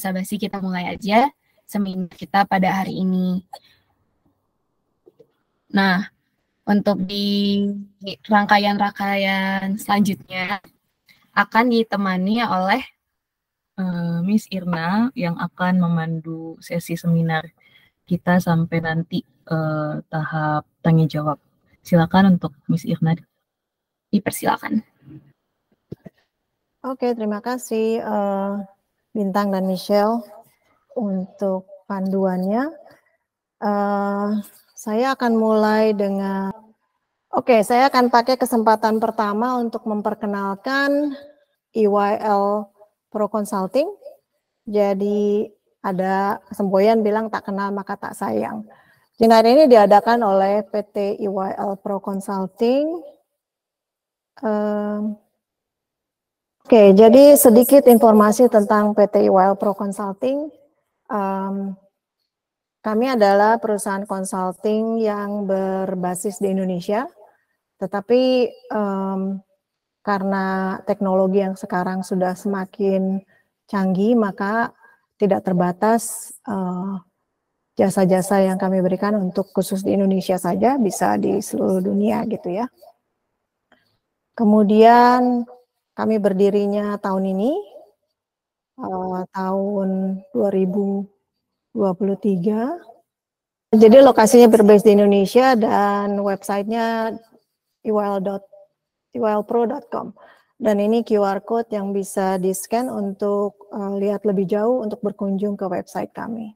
basa-basi kita mulai aja seminar kita pada hari ini. Nah, untuk di rangkaian-rangkaian selanjutnya akan ditemani oleh Miss Irna yang akan memandu sesi seminar kita sampai nanti tahap tanya jawab. Silakan untuk Miss Irna, dipersilakan. Oke, terima kasih Bintang dan Michelle untuk panduannya. Saya akan mulai dengan, saya akan pakai kesempatan pertama untuk memperkenalkan EYL Pro Consulting. Jadi ada semboyan bilang tak kenal maka tak sayang. Webinar ini diadakan oleh PT EYL Pro Consulting. Jadi sedikit informasi tentang PT EYL Pro Consulting. Kami adalah perusahaan consulting yang berbasis di Indonesia, tetapi karena teknologi yang sekarang sudah semakin canggih, maka tidak terbatas jasa-jasa yang kami berikan untuk khusus di Indonesia saja, bisa di seluruh dunia gitu ya. Kemudian kami berdirinya tahun ini, tahun 2023. Jadi lokasinya berbase di Indonesia dan websitenya eylpro.com. Dan ini QR code yang bisa di-scan untuk lihat lebih jauh untuk berkunjung ke website kami.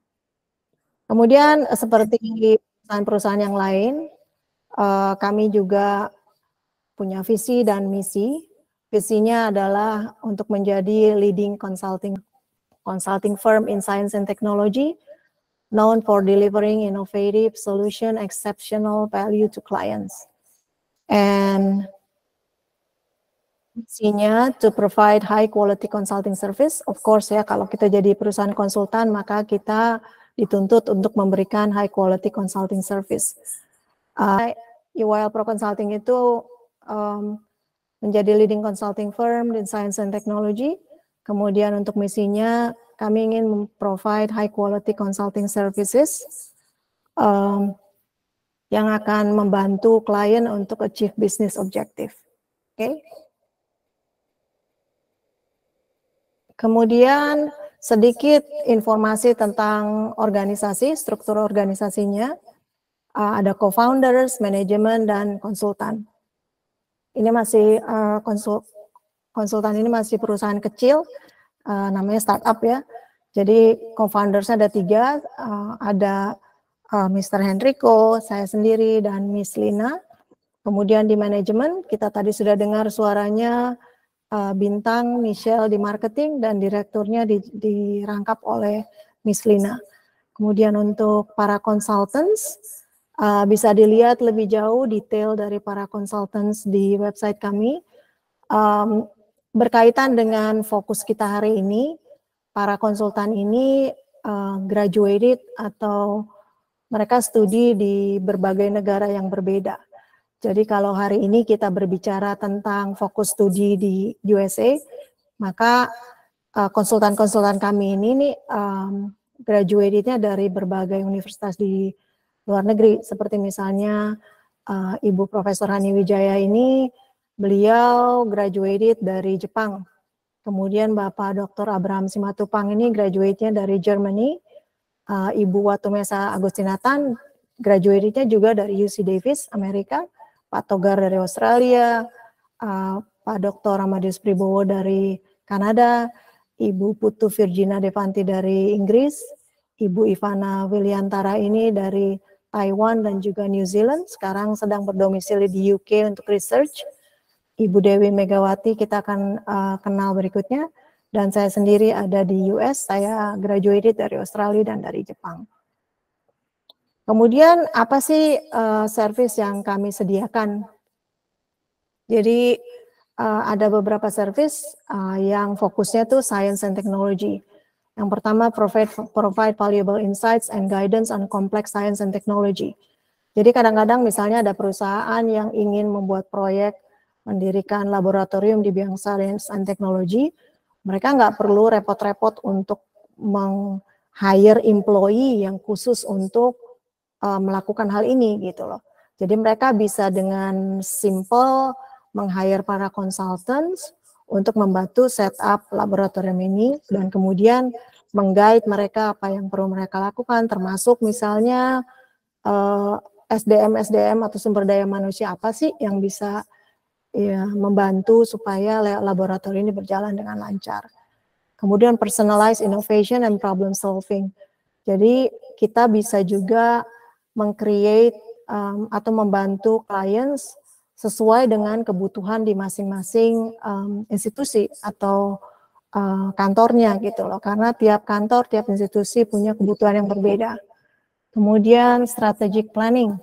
Kemudian seperti perusahaan-perusahaan yang lain, kami juga punya visi dan misi. Visinya adalah untuk menjadi leading consulting firm in science and technology, known for delivering innovative solution, exceptional value to clients. And misinya to provide high quality consulting service. Of course ya, kalau kita jadi perusahaan konsultan, maka kita dituntut untuk memberikan high quality consulting service. EYL Pro Consulting itu menjadi leading consulting firm in science and technology. Kemudian untuk misinya, kami ingin provide high quality consulting services yang akan membantu klien untuk achieve business objective. Kemudian sedikit informasi tentang organisasi, struktur organisasinya. Ada co-founders, manajemen, dan konsultan. Ini masih konsultan ini masih perusahaan kecil, namanya startup ya. Jadi co-foundersnya ada 3, ada Mr. Henrico, saya sendiri, dan Miss Lina. Kemudian di manajemen, kita tadi sudah dengar suaranya Bintang, Michelle di marketing, dan direkturnya dirangkap oleh Miss Lina. Kemudian untuk para consultants, bisa dilihat lebih jauh detail dari para consultants di website kami. Berkaitan dengan fokus kita hari ini, para konsultan ini graduated atau mereka studi di berbagai negara yang berbeda. Jadi kalau hari ini kita berbicara tentang fokus studi di USA, maka konsultan-konsultan kami ini graduatednya dari berbagai universitas di luar negeri, seperti misalnya Ibu Profesor Hani Wijaya ini, beliau graduated dari Jepang. Kemudian Bapak Dr. Abraham Simatupang ini graduate-nya dari Germany. Ibu Watumesa Agustinatan graduate-nya juga dari UC Davis, Amerika. Pak Togar dari Australia, Pak Dr. Amadius Pribowo dari Kanada, Ibu Putu Virginia Devanti dari Inggris, Ibu Ivana Wiliantara ini dari Taiwan dan juga New Zealand, sekarang sedang berdomisili di UK untuk research. Ibu Dewi Megawati kita akan kenal berikutnya, dan saya sendiri ada di US, saya graduated dari Australia dan dari Jepang. Kemudian apa sih service yang kami sediakan? Jadi ada beberapa service yang fokusnya tuh science and technology. Yang pertama, provide valuable insights and guidance on complex science and technology. Jadi kadang-kadang misalnya ada perusahaan yang ingin membuat proyek mendirikan laboratorium di bidang science and technology, mereka nggak perlu repot-repot untuk meng-hire employee yang khusus untuk melakukan hal ini gitu loh. Jadi mereka bisa dengan simple meng-hire para consultants untuk membantu setup laboratorium ini dan kemudian meng-guide mereka apa yang perlu mereka lakukan, termasuk misalnya SDM atau sumber daya manusia apa sih yang bisa ya, membantu supaya laboratorium ini berjalan dengan lancar. Kemudian personalized innovation and problem solving. Jadi kita bisa juga meng-create atau membantu clients sesuai dengan kebutuhan di masing-masing institusi atau kantornya gitu loh. Karena tiap kantor, tiap institusi punya kebutuhan yang berbeda. Kemudian strategic planning.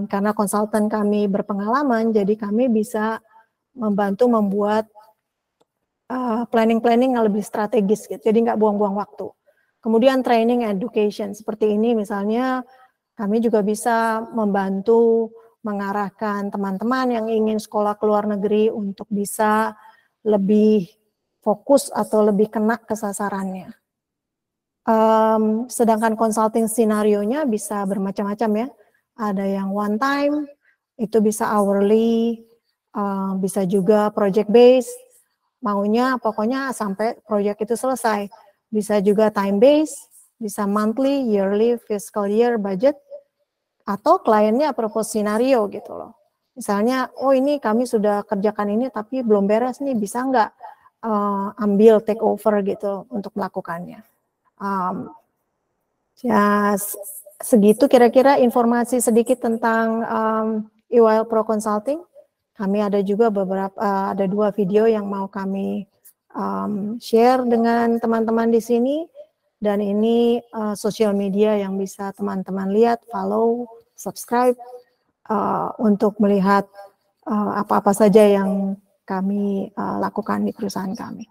Karena konsultan kami berpengalaman, jadi kami bisa membantu membuat planning yang lebih strategis gitu. Jadi nggak buang-buang waktu. Kemudian training education seperti ini misalnya kami juga bisa membantu mengarahkan teman-teman yang ingin sekolah ke luar negeri untuk bisa lebih fokus atau lebih kena ke sasarannya. Sedangkan consulting scenario-nya bisa bermacam-macam ya. Ada yang one time, itu bisa hourly, bisa juga project based, maunya pokoknya sampai project itu selesai. Bisa juga time based, bisa monthly, yearly, fiscal year, budget, atau kliennya propose scenario gitu loh. Misalnya, oh ini kami sudah kerjakan ini tapi belum beres nih, bisa nggak ambil take over gitu untuk melakukannya. Ya segitu kira-kira informasi sedikit tentang EYL Pro Consulting. Kami ada juga ada 2 video yang mau kami share dengan teman-teman di sini. Dan ini sosial media yang bisa teman-teman lihat, follow, subscribe untuk melihat apa-apa saja yang kami lakukan di perusahaan kami.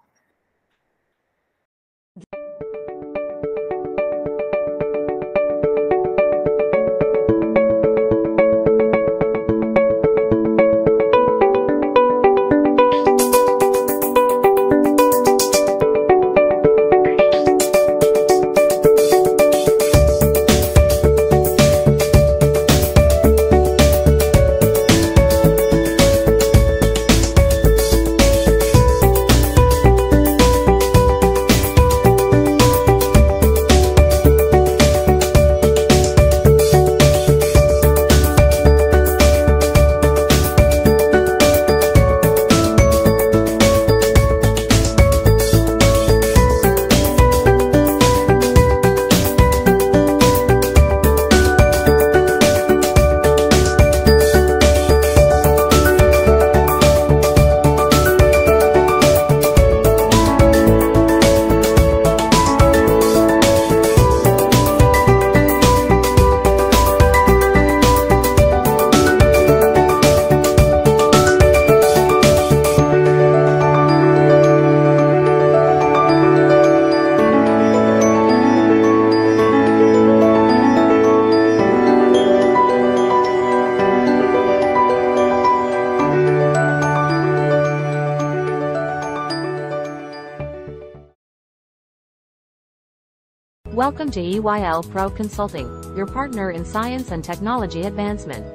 Welcome to EYL Pro Consulting, your partner in science and technology advancement.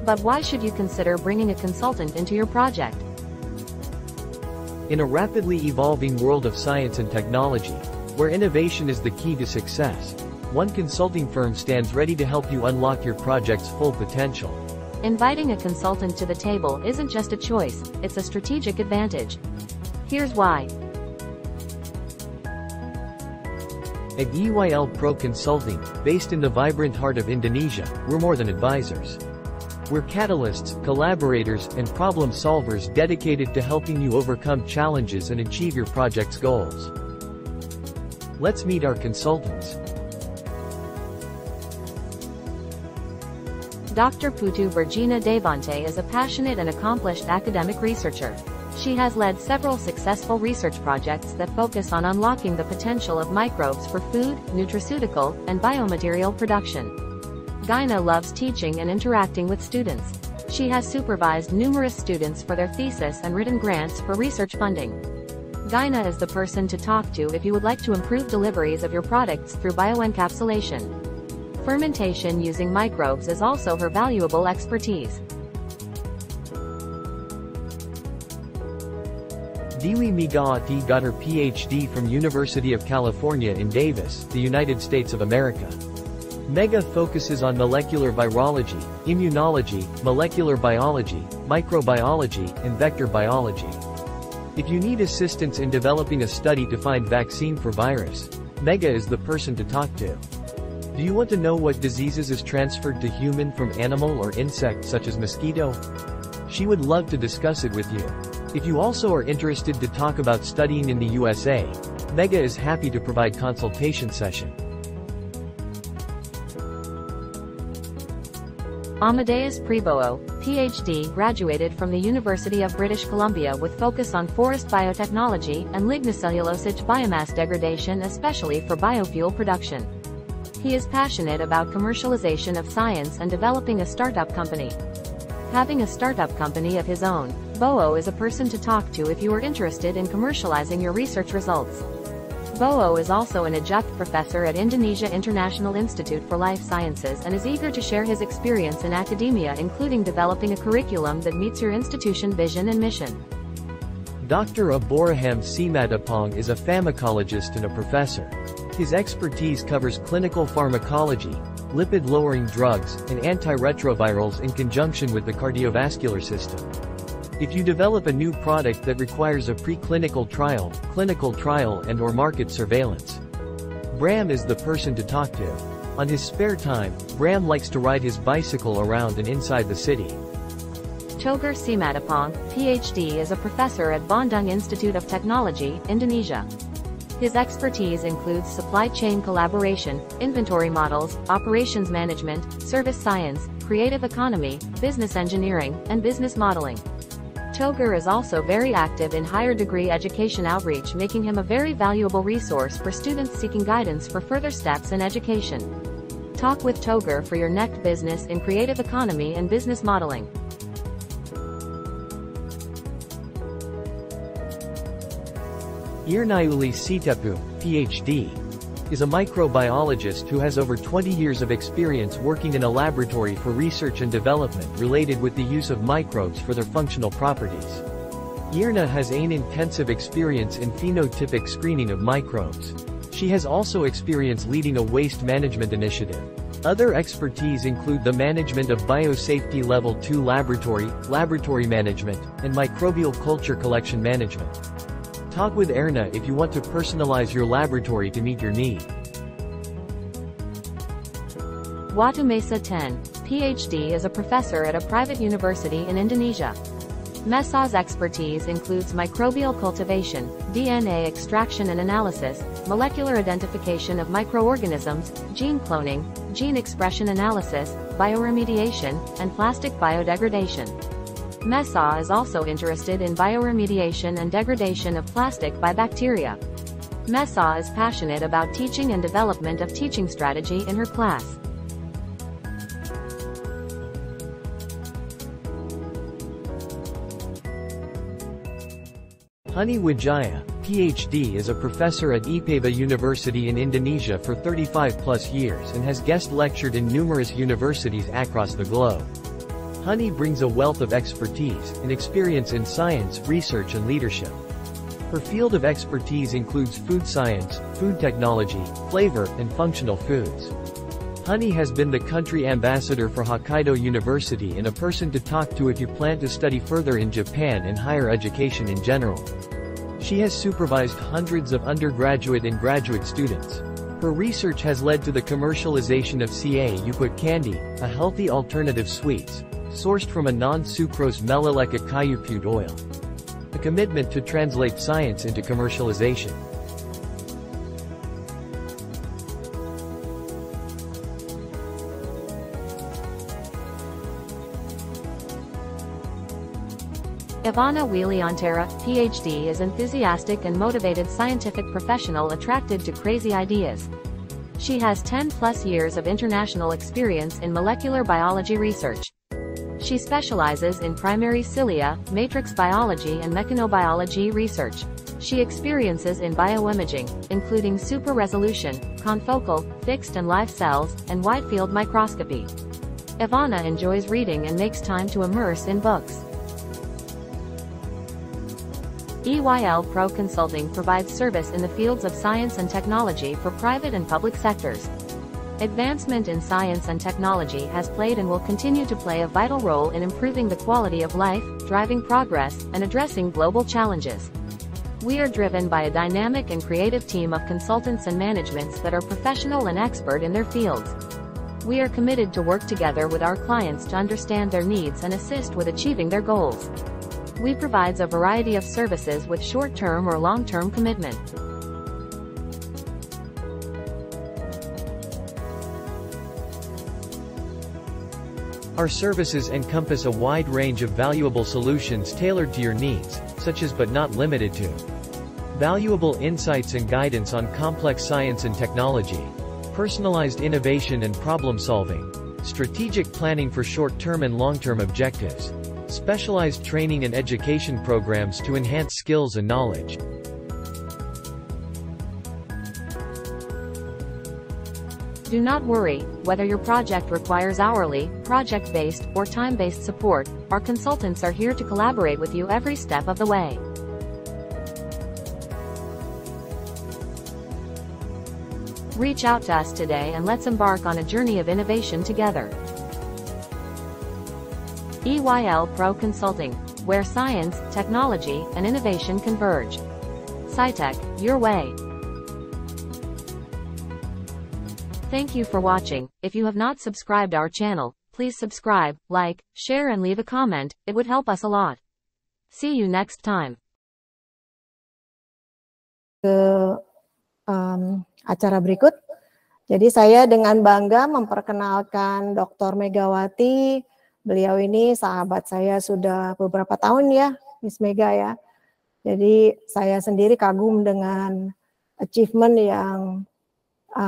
But why should you consider bringing a consultant into your project? In a rapidly evolving world of science and technology, where innovation is the key to success, one consulting firm stands ready to help you unlock your project's full potential. Inviting a consultant to the table isn't just a choice, it's a strategic advantage. Here's why. At EYL Pro Consulting, based in the vibrant heart of Indonesia, we're more than advisors. We're catalysts, collaborators, and problem solvers dedicated to helping you overcome challenges and achieve your project's goals. Let's meet our consultants. Dr. Putu Virginia Devante is a passionate and accomplished academic researcher. She has led several successful research projects that focus on unlocking the potential of microbes for food, nutraceutical, and biomaterial production. Gina loves teaching and interacting with students. She has supervised numerous students for their thesis and written grants for research funding. Gina is the person to talk to if you would like to improve deliveries of your products through bioencapsulation. Fermentation using microbes is also her valuable expertise. Dewi Megawati got her PhD from University of California in Davis, the United States of America. Mega focuses on molecular virology, immunology, molecular biology, microbiology, and vector biology. If you need assistance in developing a study to find vaccine for virus, Mega is the person to talk to. Do you want to know what diseases is transferred to human from animal or insect such as mosquito? She would love to discuss it with you. If you also are interested to talk about studying in the USA, Mega is happy to provide consultation session. Amadeus Prebowo, PhD, graduated from the University of British Columbia with focus on forest biotechnology and lignocellulosic biomass degradation, especially for biofuel production. He is passionate about commercialization of science and developing a startup company. Having a startup company of his own, Bowo is a person to talk to if you are interested in commercializing your research results. Bowo is also an adjunct professor at Indonesia International Institute for Life Sciences and is eager to share his experience in academia, including developing a curriculum that meets your institution vision and mission. Dr. Aboraham Simatupang is a pharmacologist and a professor. His expertise covers clinical pharmacology, lipid-lowering drugs, and antiretrovirals in conjunction with the cardiovascular system. If you develop a new product that requires a preclinical trial, clinical trial and/or market surveillance, Bram is the person to talk to. On his spare time, Bram likes to ride his bicycle around and inside the city. Togar Simatupang, PhD, is a professor at Bandung Institute of Technology, Indonesia. His expertise includes supply chain collaboration, inventory models, operations management, service science, creative economy, business engineering, and business modeling. Togar is also very active in higher degree education outreach, making him a very valuable resource for students seeking guidance for further steps in education. Talk with Togar for your next business in creative economy and business modeling. Irnauli Sitepu, PhD, is a microbiologist who has over 20 years of experience working in a laboratory for research and development related with the use of microbes for their functional properties. Irna has an intensive experience in phenotypic screening of microbes. She has also experience leading a waste management initiative. Other expertise include the management of biosafety level 2 laboratory management, and microbial culture collection management. Talk with Erna if you want to personalize your laboratory to meet your need. Watumesa 10, PhD, is a professor at a private university in Indonesia. Mesa's expertise includes microbial cultivation, DNA extraction and analysis, molecular identification of microorganisms, gene cloning, gene expression analysis, bioremediation, and plastic biodegradation. Mesa is also interested in bioremediation and degradation of plastic by bacteria. Mesa is passionate about teaching and development of teaching strategy in her class. Honey Wijaya, PhD, is a professor at IPB University in Indonesia for 35+ years and has guest lectured in numerous universities across the globe. Honey brings a wealth of expertise and experience in science, research and leadership. Her field of expertise includes food science, food technology, flavor, and functional foods. Honey has been the country ambassador for Hokkaido University and a person to talk to if you plan to study further in Japan and higher education in general. She has supervised hundreds of undergraduate and graduate students. Her research has led to the commercialization of Ca-Ukut candy, a healthy alternative sweets, sourced from a non-sucrose maloleka cayuput oil. A commitment to translate science into commercialization. Ivana Wiliantera, PhD, is enthusiastic and motivated scientific professional attracted to crazy ideas. She has 10+ years of international experience in molecular biology research. She specializes in primary cilia, matrix biology and mechanobiology research. She experiences in bioimaging, including super resolution, confocal, fixed and live cells, and wide-field microscopy. Ivana enjoys reading and makes time to immerse in books. EYL Pro Consulting provides service in the fields of science and technology for private and public sectors. Advancement in science and technology has played and will continue to play a vital role in improving the quality of life, driving progress, and addressing global challenges. We are driven by a dynamic and creative team of consultants and managements that are professional and expert in their fields. We are committed to work together with our clients to understand their needs and assist with achieving their goals. We provide a variety of services with short-term or long-term commitment. Our services encompass a wide range of valuable solutions tailored to your needs, such as but not limited to valuable insights and guidance on complex science and technology, personalized innovation and problem solving, strategic planning for short-term and long-term objectives, specialized training and education programs to enhance skills and knowledge. Do not worry, whether your project requires hourly, project-based, or time-based support, our consultants are here to collaborate with you every step of the way. Reach out to us today and let's embark on a journey of innovation together. EYL Pro Consulting, where science, technology, and innovation converge. SciTech, your way. Thank you for watching. If you have not subscribed our channel, please subscribe, like, share and leave a comment, it would help us a lot. See you next time. Acara berikut. Jadi saya dengan bangga memperkenalkan Dr. Megawati. Beliau ini sahabat saya sudah beberapa tahun ya, Miss Mega ya. Jadi saya sendiri kagum dengan achievement yang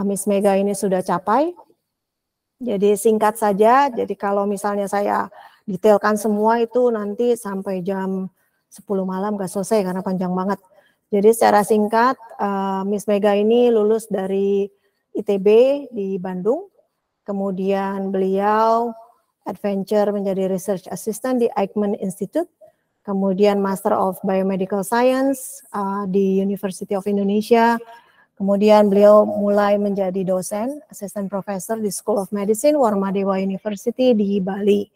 Miss Mega ini sudah capai. Jadi singkat saja, jadi kalau misalnya saya detailkan semua itu nanti sampai jam 10 malam gak selesai karena panjang banget. Jadi secara singkat, Miss Mega ini lulus dari ITB di Bandung, kemudian beliau adventure menjadi research assistant di Eichmann Institute, kemudian Master of Biomedical Science di University of Indonesia, kemudian beliau mulai menjadi dosen, assistant professor di School of Medicine, Warmadewa University di Bali.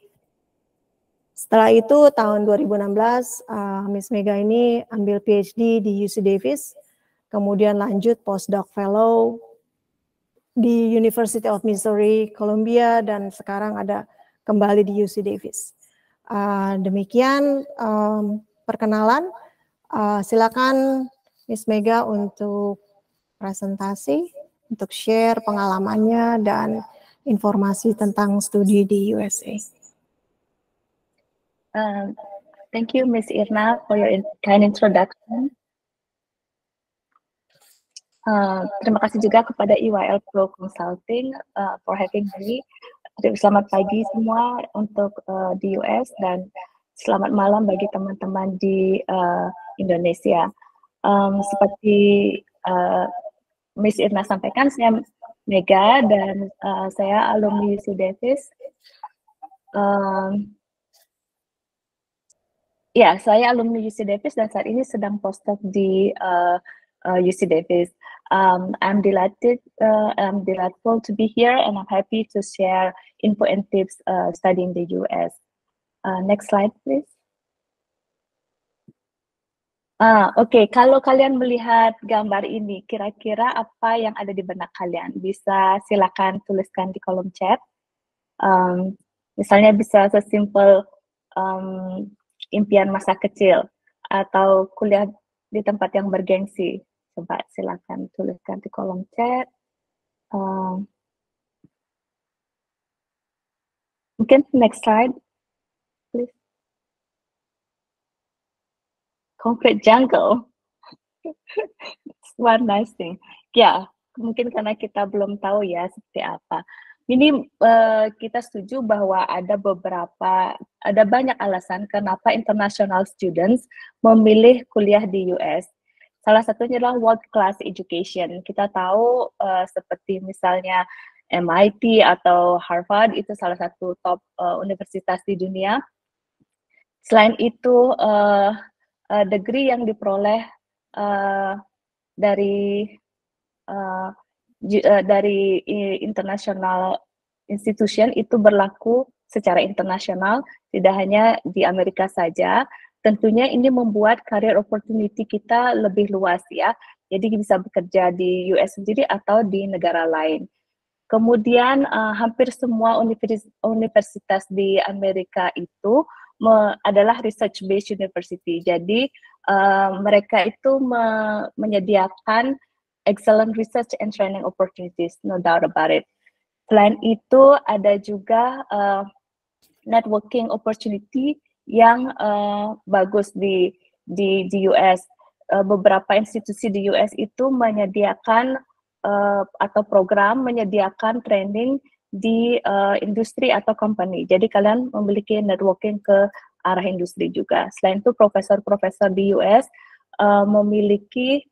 Setelah itu tahun 2016 Miss Mega ini ambil PhD di UC Davis, kemudian lanjut postdoc fellow di University of Missouri, Columbia, dan sekarang ada kembali di UC Davis. Demikian perkenalan. Silakan Miss Mega untuk presentasi, untuk share pengalamannya dan informasi tentang studi di USA. Thank you, Ms. Irna, for your kind introduction. Terima kasih juga kepada EYL Pro Consulting for having me. Selamat pagi semua untuk di US dan selamat malam bagi teman-teman di Indonesia. Seperti Ms. Irna sampaikan, saya Mega dan saya alumni UC Davis. Ya, saya alumni UC Davis dan saat ini sedang postdoc di UC Davis. I'm delightful to be here and I'm happy to share info and tips studying the US. Next slide, please. Oke, kalau kalian melihat gambar ini, kira-kira apa yang ada di benak kalian? Bisa silakan tuliskan di kolom chat. Misalnya bisa sesimpel impian masa kecil atau kuliah di tempat yang bergengsi. Coba silakan tuliskan di kolom chat. Mungkin next slide, please. Concrete jungle. It's one nice thing. Ya, mungkin karena kita belum tahu ya seperti apa. Ini kita setuju bahwa ada banyak alasan kenapa international students memilih kuliah di US. Salah satunya adalah world class education. Kita tahu seperti misalnya MIT atau Harvard itu salah satu top universitas di dunia. Selain itu, degree yang diperoleh dari international institution itu berlaku secara internasional, tidak hanya di Amerika saja. Tentunya ini membuat career opportunity kita lebih luas ya. Jadi bisa bekerja di US sendiri atau di negara lain. Kemudian hampir semua universitas di Amerika itu adalah research based university. Jadi mereka itu menyediakan excellent research and training opportunities, no doubt about it. Selain itu ada juga networking opportunity yang bagus di US. Beberapa institusi di US itu menyediakan atau program menyediakan training di industri atau company. Jadi kalian memiliki networking ke arah industri juga. Selain itu profesor-profesor di US memiliki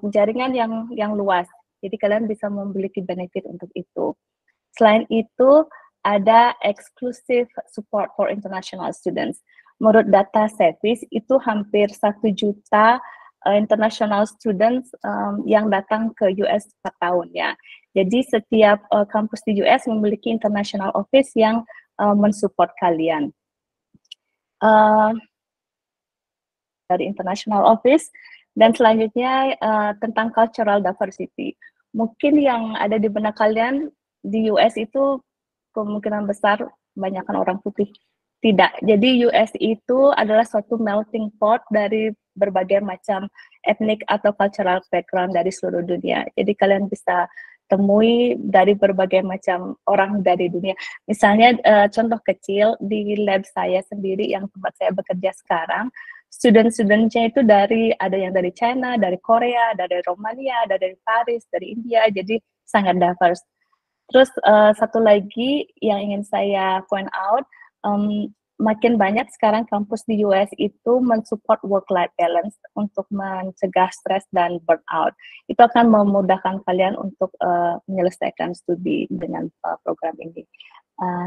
jaringan yang luas. Jadi kalian bisa memiliki benefit untuk itu. Selain itu ada exclusive support for international students. Menurut data Cephis itu hampir 1 juta international students yang datang ke US per tahun ya. Jadi setiap kampus di US memiliki international office yang mensupport kalian. Dari international office. Dan selanjutnya tentang cultural diversity. Mungkin yang ada di benak kalian di US itu kemungkinan besar kebanyakan orang putih. Tidak. Jadi US itu adalah suatu melting pot dari berbagai macam etnik atau cultural background dari seluruh dunia. Jadi kalian bisa temui dari berbagai macam orang dari dunia. Misalnya contoh kecil di lab saya sendiri yang tempat saya bekerja sekarang, student-studentnya itu ada yang dari China, dari Korea, dari Romania, ada dari Paris, dari India, jadi sangat diverse. Terus satu lagi yang ingin saya point out, makin banyak sekarang kampus di US itu mensupport work-life balance untuk mencegah stres dan burnout. Itu akan memudahkan kalian untuk menyelesaikan studi dengan program ini.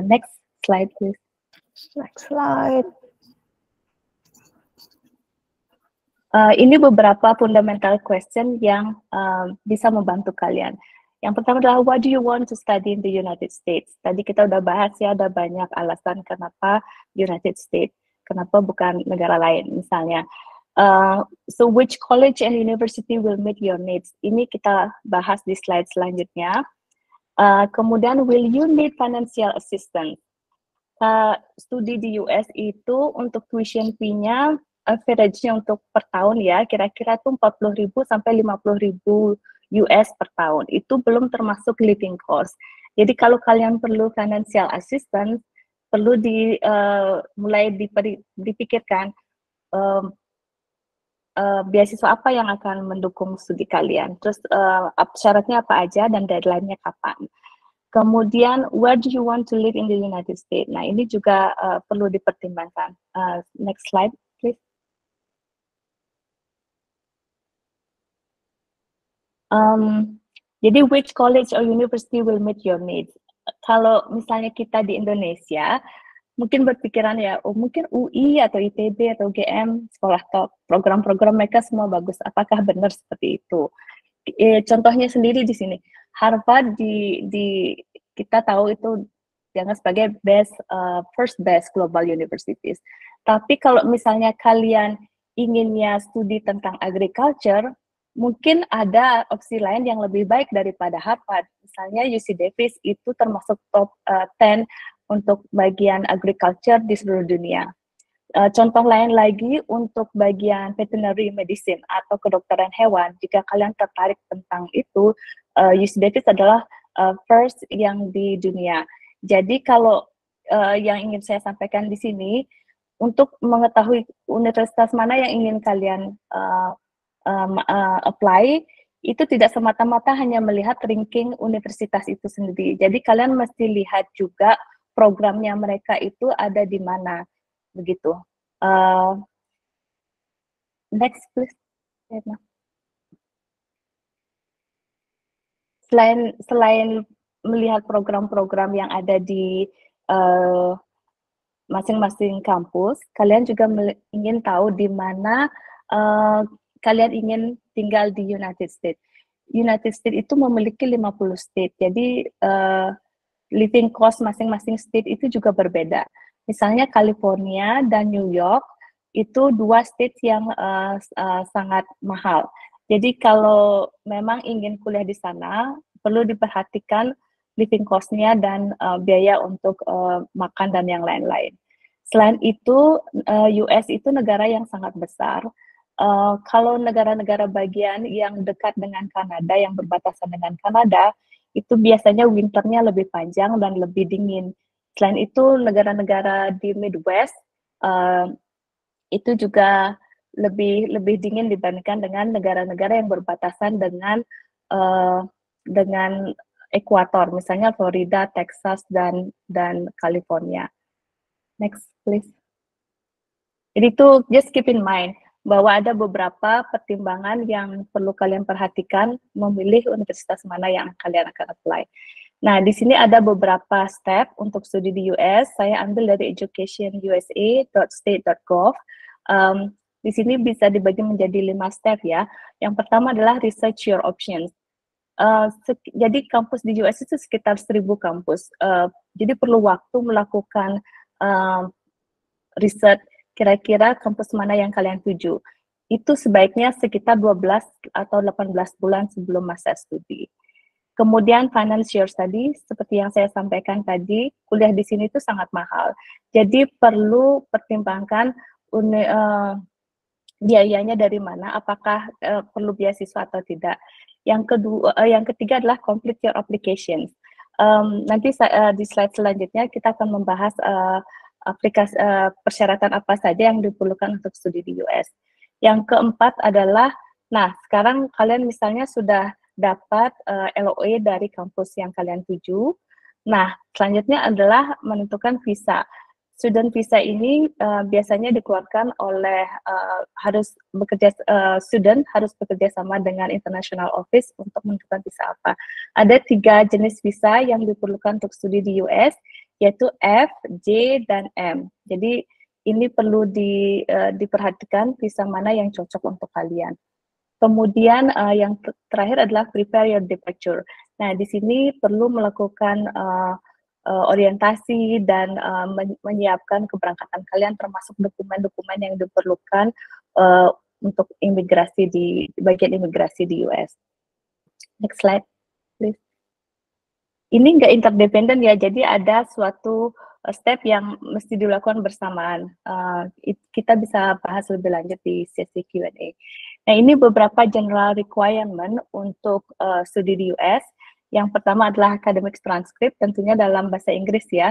Next slide, please. Next slide. Ini beberapa fundamental question yang bisa membantu kalian. Yang pertama adalah, what do you want to study in the United States? Tadi kita udah bahas ya, ada banyak alasan kenapa United States, kenapa bukan negara lain misalnya. So which college and university will meet your needs? Ini kita bahas di slide selanjutnya. Kemudian, will you need financial assistance? Studi di US itu untuk tuition fee-nya average-nya untuk per tahun ya, kira-kira tuh 40.000 sampai 50.000 US per tahun. Itu belum termasuk living cost. Jadi kalau kalian perlu financial assistance, perlu mulai dipikirkan beasiswa apa yang akan mendukung studi kalian. Terus syaratnya apa aja dan deadline-nya kapan. Kemudian, where do you want to live in the United States? Nah, ini juga perlu dipertimbangkan. Next slide, please. Jadi which college or university will meet your needs? Kalau misalnya kita di Indonesia, mungkin berpikiran ya, oh mungkin UI atau ITB atau UGM sekolah top, program-program mereka semua bagus. Apakah benar seperti itu? Contohnya sendiri di sini, Harvard kita tahu itu dianggap sebagai first best global universities. Tapi kalau misalnya kalian inginnya studi tentang agriculture, mungkin ada opsi lain yang lebih baik daripada Harvard. Misalnya UC Davis itu termasuk top 10 untuk bagian agriculture di seluruh dunia. Contoh lain lagi untuk bagian veterinary medicine atau kedokteran hewan, jika kalian tertarik tentang itu, UC Davis adalah first yang di dunia. Jadi kalau yang ingin saya sampaikan di sini, untuk mengetahui universitas mana yang ingin kalian apply, itu tidak semata-mata hanya melihat ranking universitas itu sendiri. Jadi kalian mesti lihat juga programnya mereka itu ada di mana, begitu. Next, please. selain melihat program-program yang ada di masing-masing kampus, kalian juga ingin tahu di mana kalian ingin tinggal di United States. United States itu memiliki 50 state, jadi living cost masing-masing state itu juga berbeda. Misalnya California dan New York itu dua state yang sangat mahal. Jadi kalau memang ingin kuliah di sana, perlu diperhatikan living cost-nya dan biaya untuk makan dan yang lain-lain. Selain itu, US itu negara yang sangat besar. Kalau negara-negara bagian yang dekat dengan Kanada, yang berbatasan dengan Kanada, itu biasanya winternya lebih panjang dan lebih dingin. Selain itu, negara-negara di Midwest itu juga lebih dingin dibandingkan dengan negara-negara yang berbatasan dengan ekuator, misalnya Florida, Texas, dan California. Next, please. Jadi itu just keep in mind bahwa ada beberapa pertimbangan yang perlu kalian perhatikan memilih universitas mana yang kalian akan apply. Nah, di sini ada beberapa step untuk studi di US. Saya ambil dari educationusa.state.gov. Di sini bisa dibagi menjadi 5 step ya. Yang pertama adalah research your options. Jadi kampus di US itu sekitar 1.000 kampus. Jadi perlu waktu melakukan riset kira-kira kampus mana yang kalian tuju. Itu sebaiknya sekitar 12 atau 18 bulan sebelum masa studi. Kemudian finance your study, seperti yang saya sampaikan tadi, kuliah di sini itu sangat mahal. Jadi perlu pertimbangkan biayanya dari mana, apakah perlu beasiswa atau tidak. Yang ketiga adalah complete your application. Nanti di slide selanjutnya kita akan membahas persyaratan apa saja yang diperlukan untuk studi di US. Yang keempat adalah, nah sekarang kalian misalnya sudah dapat LOE dari kampus yang kalian tuju. Nah, selanjutnya adalah menentukan visa. Student visa ini biasanya dikeluarkan oleh student harus bekerja sama dengan international office untuk menentukan visa apa. Ada 3 jenis visa yang diperlukan untuk studi di US, yaitu F, J, dan M. Jadi ini perlu diperhatikan visa mana yang cocok untuk kalian. Kemudian yang terakhir adalah prepare your departure. Nah, di sini perlu melakukan orientasi dan menyiapkan keberangkatan kalian, termasuk dokumen-dokumen yang diperlukan untuk imigrasi di bagian imigrasi di US. Next slide, please. Ini nggak interdependen ya, jadi ada suatu step yang mesti dilakukan bersamaan. Kita bisa bahas lebih lanjut di sesi Q&A. Nah, ini beberapa general requirement untuk studi di US. Yang pertama adalah academic transcript, tentunya dalam bahasa Inggris ya.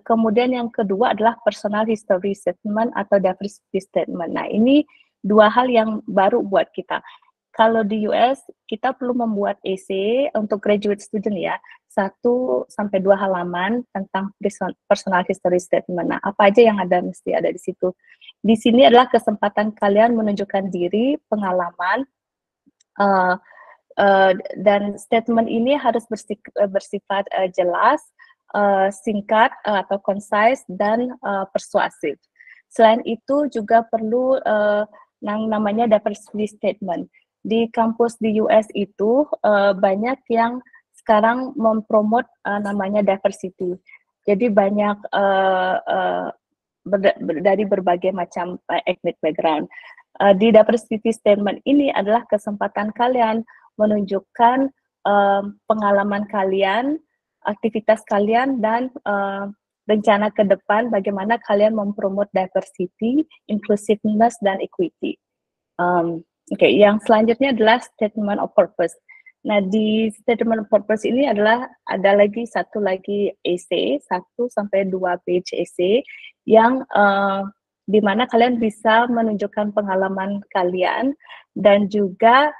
Kemudian yang kedua adalah personal history statement atau diversity statement. Nah, ini 2 hal yang baru buat kita. Kalau di US, kita perlu membuat essay untuk graduate student ya, 1-2 halaman tentang personal history statement. Nah, apa aja yang mesti ada di situ. Di sini adalah kesempatan kalian menunjukkan diri, pengalaman, dan statement ini harus bersifat jelas, singkat atau concise, dan persuasif. Selain itu juga perlu namanya diversity statement. Di kampus di US itu banyak yang sekarang mempromot namanya diversity. Jadi banyak dari berbagai macam ethnic background. Di diversity statement ini adalah kesempatan kalian menunjukkan pengalaman kalian, aktivitas kalian, dan rencana ke depan bagaimana kalian mempromot diversity, inclusiveness, dan equity. Oke, yang selanjutnya adalah statement of purpose. Nah, di statement of purpose ini ada satu lagi essay, 1-2 page essay yang di mana kalian bisa menunjukkan pengalaman kalian dan juga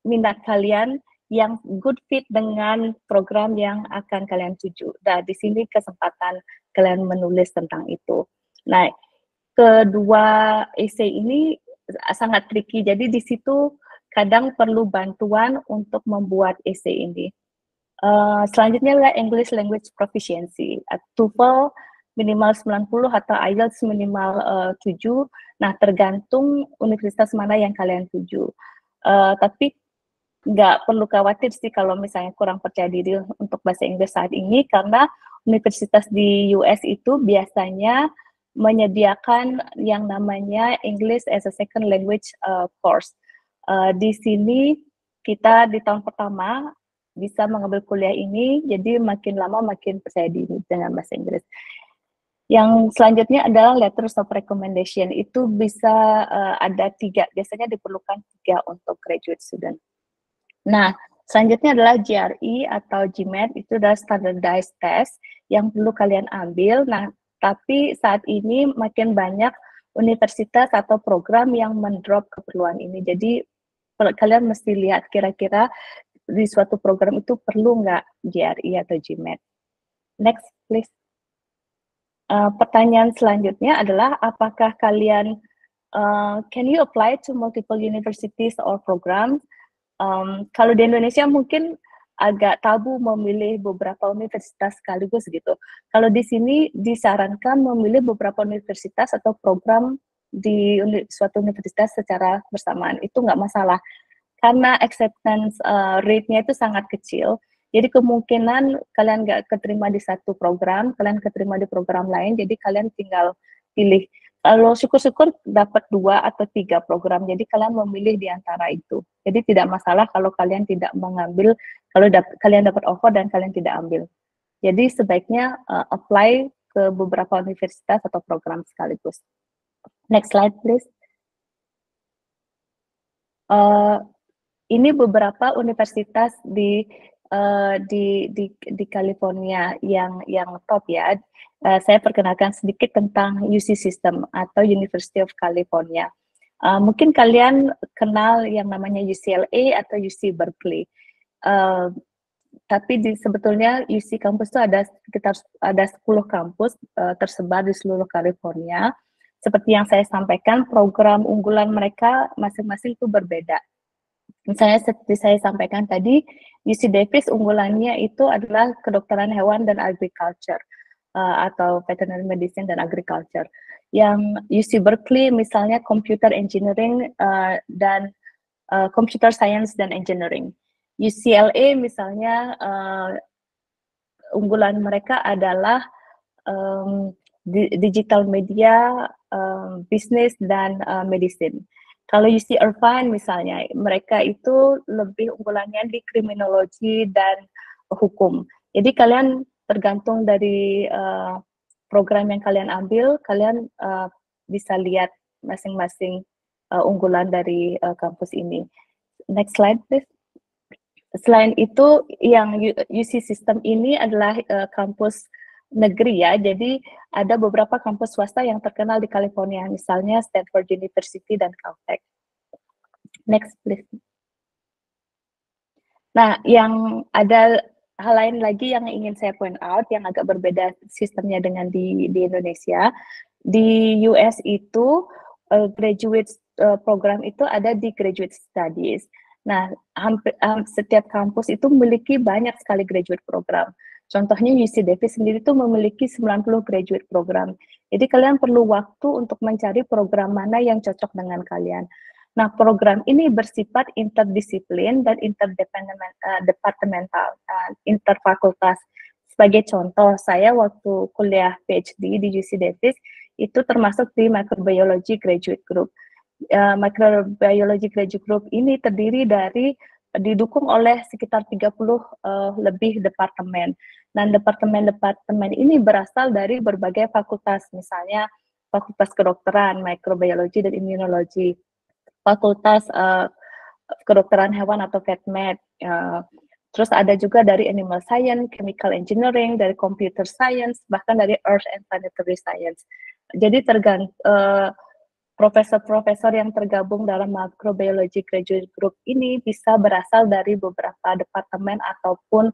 minat kalian yang good fit dengan program yang akan kalian tuju. Nah, di sini kesempatan kalian menulis tentang itu. Nah, kedua essay ini sangat tricky, jadi di situ kadang perlu bantuan untuk membuat essay ini. Selanjutnya adalah English Language Proficiency, TOEFL minimal 90 atau IELTS minimal 7. Nah, tergantung universitas mana yang kalian tuju. Tapi nggak perlu khawatir sih kalau misalnya kurang percaya diri untuk bahasa Inggris saat ini, karena universitas di US itu biasanya menyediakan yang namanya English as a Second Language course. Di sini kita di tahun pertama bisa mengambil kuliah ini, jadi makin lama makin percaya diri dengan bahasa Inggris. Yang selanjutnya adalah letters of recommendation. Itu bisa ada 3, biasanya diperlukan 3 untuk graduate student. Nah, selanjutnya adalah GRE atau GMAT, itu adalah standardized test yang perlu kalian ambil. Nah, tapi saat ini makin banyak universitas atau program yang mendrop keperluan ini. Jadi kalian mesti lihat kira-kira di suatu program itu perlu nggak GRE atau GMAT. Next, please. Pertanyaan selanjutnya adalah apakah kalian can you apply to multiple universities or programs? Kalau di Indonesia mungkin agak tabu memilih beberapa universitas sekaligus gitu. Kalau di sini disarankan memilih beberapa universitas atau program di suatu universitas secara bersamaan. Itu nggak masalah karena acceptance rate-nya itu sangat kecil. Jadi kemungkinan kalian nggak keterima di satu program, kalian keterima di program lain, jadi kalian tinggal pilih. Kalau syukur-syukur dapat 2 atau 3 program, jadi kalian memilih di antara itu. Jadi tidak masalah kalau kalian tidak mengambil, kalau kalian dapat offer dan kalian tidak ambil. Jadi sebaiknya apply ke beberapa universitas atau program sekaligus. Next slide, please. Ini beberapa universitas di California yang top ya. Saya perkenalkan sedikit tentang UC System atau University of California. Mungkin kalian kenal yang namanya UCLA atau UC Berkeley. Tapi sebetulnya UC kampus itu ada sekitar 10 kampus tersebar di seluruh California. Seperti yang saya sampaikan, program unggulan mereka masing-masing itu berbeda. Misalnya seperti saya sampaikan tadi, UC Davis unggulannya itu adalah kedokteran hewan dan agriculture atau veterinary medicine dan agriculture. Yang UC Berkeley misalnya computer engineering dan computer science dan engineering. UCLA misalnya unggulan mereka adalah digital media, business dan medicine. Kalau UC Irvine misalnya, mereka itu lebih unggulannya di kriminologi dan hukum. Jadi kalian tergantung dari program yang kalian ambil, kalian bisa lihat masing-masing unggulan dari kampus ini. Next slide, please. Selain itu, yang UC System ini adalah kampus negeri ya, jadi ada beberapa kampus swasta yang terkenal di California, misalnya Stanford University dan Caltech. Next, please. Nah, yang ada hal lain lagi yang ingin saya point out, yang agak berbeda sistemnya dengan di Indonesia. Di US itu, graduate program itu ada di graduate studies. Nah, setiap kampus itu memiliki banyak sekali graduate program. Contohnya UC Davis sendiri itu memiliki 90 graduate program. Jadi kalian perlu waktu untuk mencari program mana yang cocok dengan kalian. Nah, program ini bersifat interdisiplin dan interdepartemental, interfakultas. Sebagai contoh, saya waktu kuliah PhD di UC Davis itu termasuk di Microbiology Graduate Group. Microbiology Graduate Group ini terdiri dari didukung oleh sekitar 30 lebih departemen. Dan departemen-departemen ini berasal dari berbagai fakultas, misalnya fakultas kedokteran, microbiology dan immunology, fakultas kedokteran hewan atau vetmed, terus ada juga dari animal science, chemical engineering, dari computer science, bahkan dari earth and planetary science. Jadi profesor-profesor yang tergabung dalam Microbiology Graduate Group ini bisa berasal dari beberapa departemen ataupun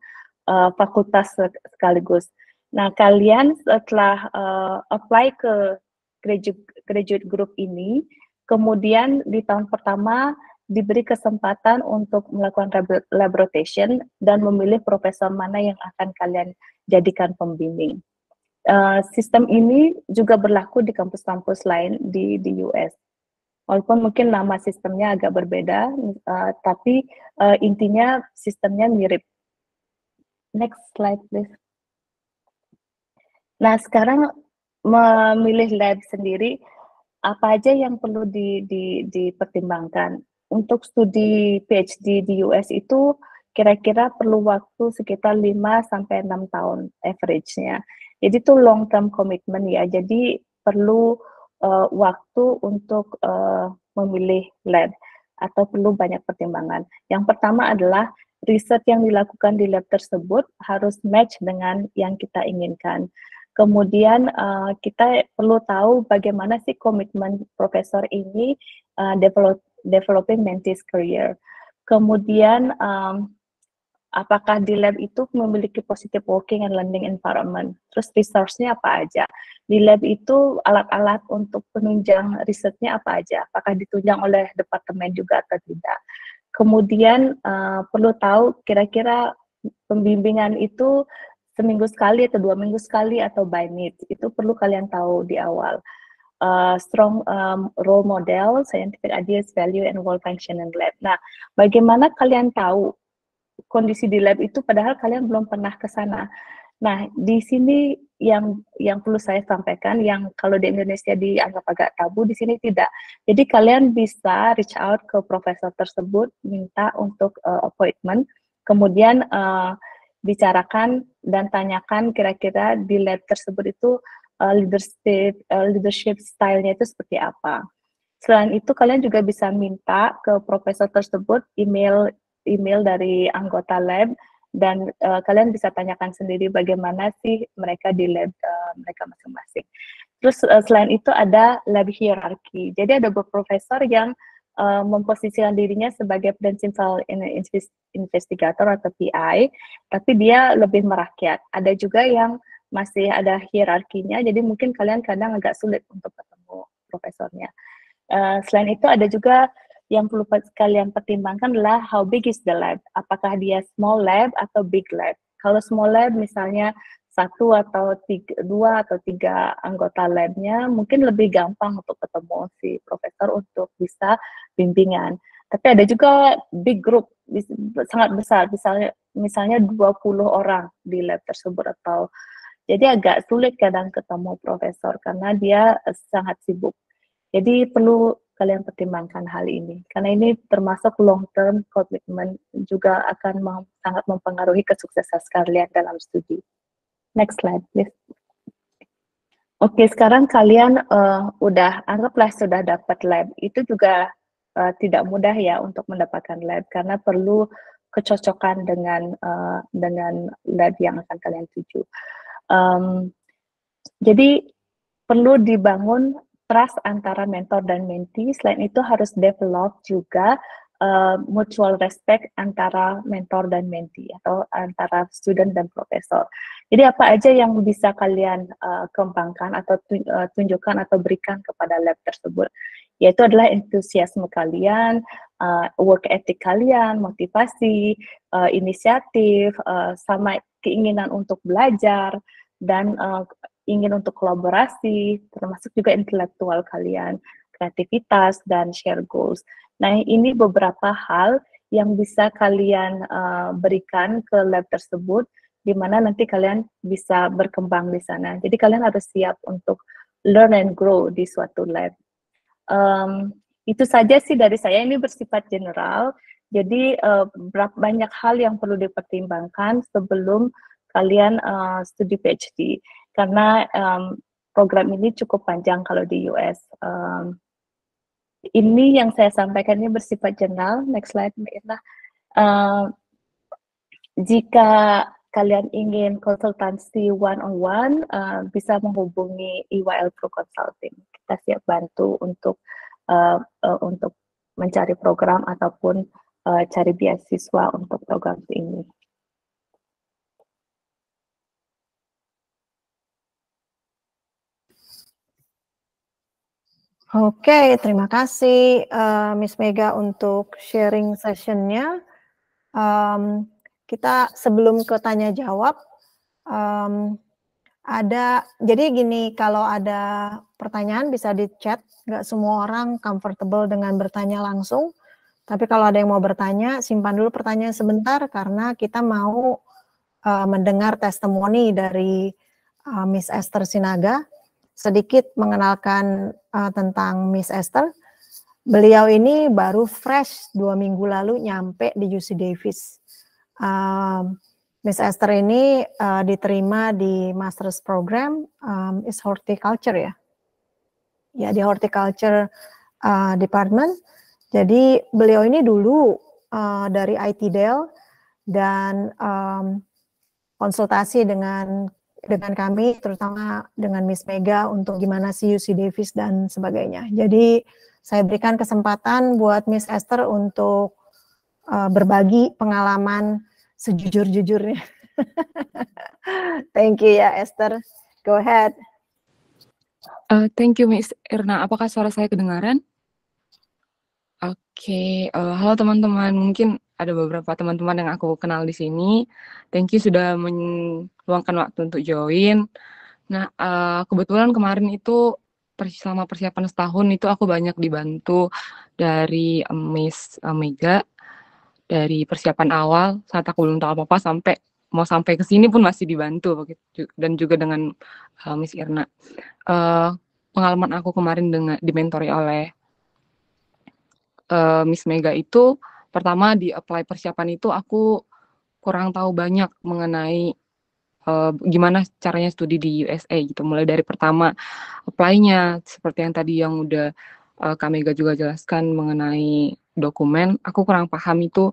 fakultas sekaligus. Nah, kalian setelah apply ke graduate group ini, kemudian di tahun pertama diberi kesempatan untuk melakukan lab rotation dan memilih profesor mana yang akan kalian jadikan pembimbing. Sistem ini juga berlaku di kampus-kampus lain di US. Walaupun mungkin nama sistemnya agak berbeda, tapi intinya sistemnya mirip. Next slide, please. Nah, sekarang memilih lab sendiri, apa aja yang perlu dipertimbangkan? Untuk studi PhD di US itu kira-kira perlu waktu sekitar 5-6 tahun average-nya. Jadi itu long term commitment ya. Jadi perlu waktu untuk memilih lab atau perlu banyak pertimbangan. Yang pertama adalah riset yang dilakukan di lab tersebut harus match dengan yang kita inginkan. Kemudian kita perlu tahu bagaimana sih komitmen profesor ini developing mentees career. Kemudian apakah di lab itu memiliki positive working and learning environment. Terus resource-nya apa aja. Di lab itu alat-alat untuk penunjang risetnya apa aja. Apakah ditunjang oleh departemen juga atau tidak. Kemudian perlu tahu kira-kira pembimbingan itu seminggu sekali atau 2 minggu sekali atau by need. Itu perlu kalian tahu di awal. Strong role model, scientific ideas, value, and work function in lab. Nah, bagaimana kalian tahu kondisi di lab itu padahal kalian belum pernah ke sana. Nah, di sini yang perlu saya sampaikan, yang kalau di Indonesia dianggap agak tabu, di sini tidak. Jadi kalian bisa reach out ke profesor tersebut, minta untuk appointment, kemudian bicarakan dan tanyakan kira-kira di lab tersebut itu leadership style-nya itu seperti apa. Selain itu, kalian juga bisa minta ke profesor tersebut email dari anggota lab, dan kalian bisa tanyakan sendiri bagaimana sih mereka di lab mereka masing-masing. Terus selain itu ada lab hierarchy. Jadi ada beberapa profesor yang memposisikan dirinya sebagai principal investigator atau PI, tapi dia lebih merakyat. Ada juga yang masih ada hierarkinya, jadi mungkin kalian kadang agak sulit untuk ketemu profesornya. Selain itu ada juga yang perlu kalian pertimbangkan adalah how big is the lab. Apakah dia small lab atau big lab. Kalau small lab misalnya 2 atau 3 anggota labnya, mungkin lebih gampang untuk ketemu si profesor untuk bisa bimbingan. Tapi ada juga big group, sangat besar, misalnya 20 orang di lab tersebut, atau jadi agak sulit kadang ketemu profesor karena dia sangat sibuk. Jadi perlu kalian pertimbangkan hal ini, karena ini termasuk long term commitment, juga akan sangat mempengaruhi kesuksesan kalian dalam studi. Next slide, please. Oke, sekarang kalian anggaplah sudah dapat lab. Itu juga tidak mudah ya untuk mendapatkan lab, karena perlu kecocokan dengan lab yang akan kalian tuju. Jadi perlu dibangun trust antara mentor dan mentee. Selain itu harus develop juga mutual respect antara mentor dan mentee, atau antara student dan profesor. Jadi apa aja yang bisa kalian kembangkan atau tunjukkan atau berikan kepada lab tersebut, yaitu adalah entusiasme kalian, work ethic kalian, motivasi, inisiatif, sama keinginan untuk belajar, dan ingin untuk kolaborasi, termasuk juga intelektual kalian, kreativitas, dan share goals. Nah, ini beberapa hal yang bisa kalian berikan ke lab tersebut, di mana nanti kalian bisa berkembang di sana. Jadi kalian harus siap untuk learn and grow di suatu lab. Itu saja sih dari saya, ini bersifat general. Jadi banyak hal yang perlu dipertimbangkan sebelum kalian studi PhD. Karena program ini cukup panjang kalau di US. Ini yang saya sampaikan ini bersifat general. Next slide, Mbak Irna. Jika kalian ingin konsultasi one-on-one, bisa menghubungi EYL Pro Consulting. Kita siap bantu untuk mencari program ataupun cari beasiswa untuk program ini. Oke, terima kasih Miss Mega untuk sharing sessionnya. Kita sebelum ke tanya jawab, jadi gini, kalau ada pertanyaan bisa di chat, nggak semua orang comfortable dengan bertanya langsung, tapi kalau ada yang mau bertanya, simpan dulu pertanyaan sebentar, karena kita mau mendengar testimoni dari Miss Esther Sinaga. Sedikit mengenalkan tentang Miss Esther. Beliau ini baru fresh 2 minggu lalu nyampe di UC Davis. Miss Esther ini diterima di Master's Program is Horticulture ya. Ya, di Horticulture Department. Jadi beliau ini dulu dari IT Dell dan konsultasi dengan kami, terutama dengan Miss Mega untuk gimana sih UC Davis dan sebagainya. Jadi saya berikan kesempatan buat Miss Esther untuk berbagi pengalaman sejujur-jujurnya. Thank you ya Esther. Go ahead. Thank you Miss Irna. Apakah suara saya kedengaran? Oke, halo teman-teman. Mungkin ada beberapa teman-teman yang aku kenal di sini. Thank you sudah meluangkan waktu untuk join. Nah, kebetulan kemarin itu selama persiapan setahun itu aku banyak dibantu dari Miss Mega, dari persiapan awal saat aku belum tahu apa-apa sampai ke sini pun masih dibantu begitu, dan juga dengan Miss Irna. Pengalaman aku kemarin dimentori oleh Miss Mega itu, pertama di apply persiapan itu aku kurang tahu banyak mengenai gimana caranya studi di USA gitu. Mulai dari pertama apply-nya, seperti yang tadi yang udah Kak Mega juga jelaskan mengenai dokumen, aku kurang paham itu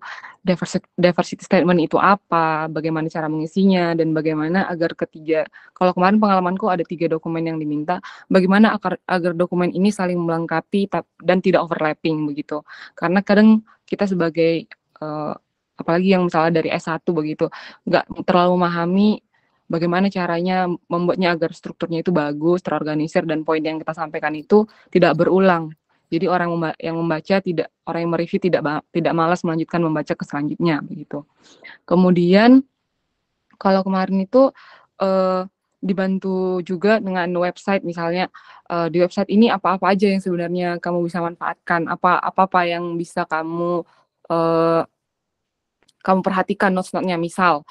diversity statement itu apa, bagaimana cara mengisinya, dan bagaimana agar kalau kemarin pengalamanku ada 3 dokumen yang diminta, bagaimana agar dokumen ini saling melengkapi dan tidak overlapping begitu. Karena kadang kita sebagai apalagi yang misalnya dari S1 begitu, nggak terlalu memahami bagaimana caranya membuatnya agar strukturnya itu bagus, terorganisir, dan poin yang kita sampaikan itu tidak berulang. Jadi orang yang mereview tidak malas melanjutkan membaca ke selanjutnya begitu. Kemudian kalau kemarin itu dibantu juga dengan website, misalnya di website ini apa-apa aja yang sebenarnya kamu bisa manfaatkan, apa-apa yang bisa kamu perhatikan notes-notenya. Misal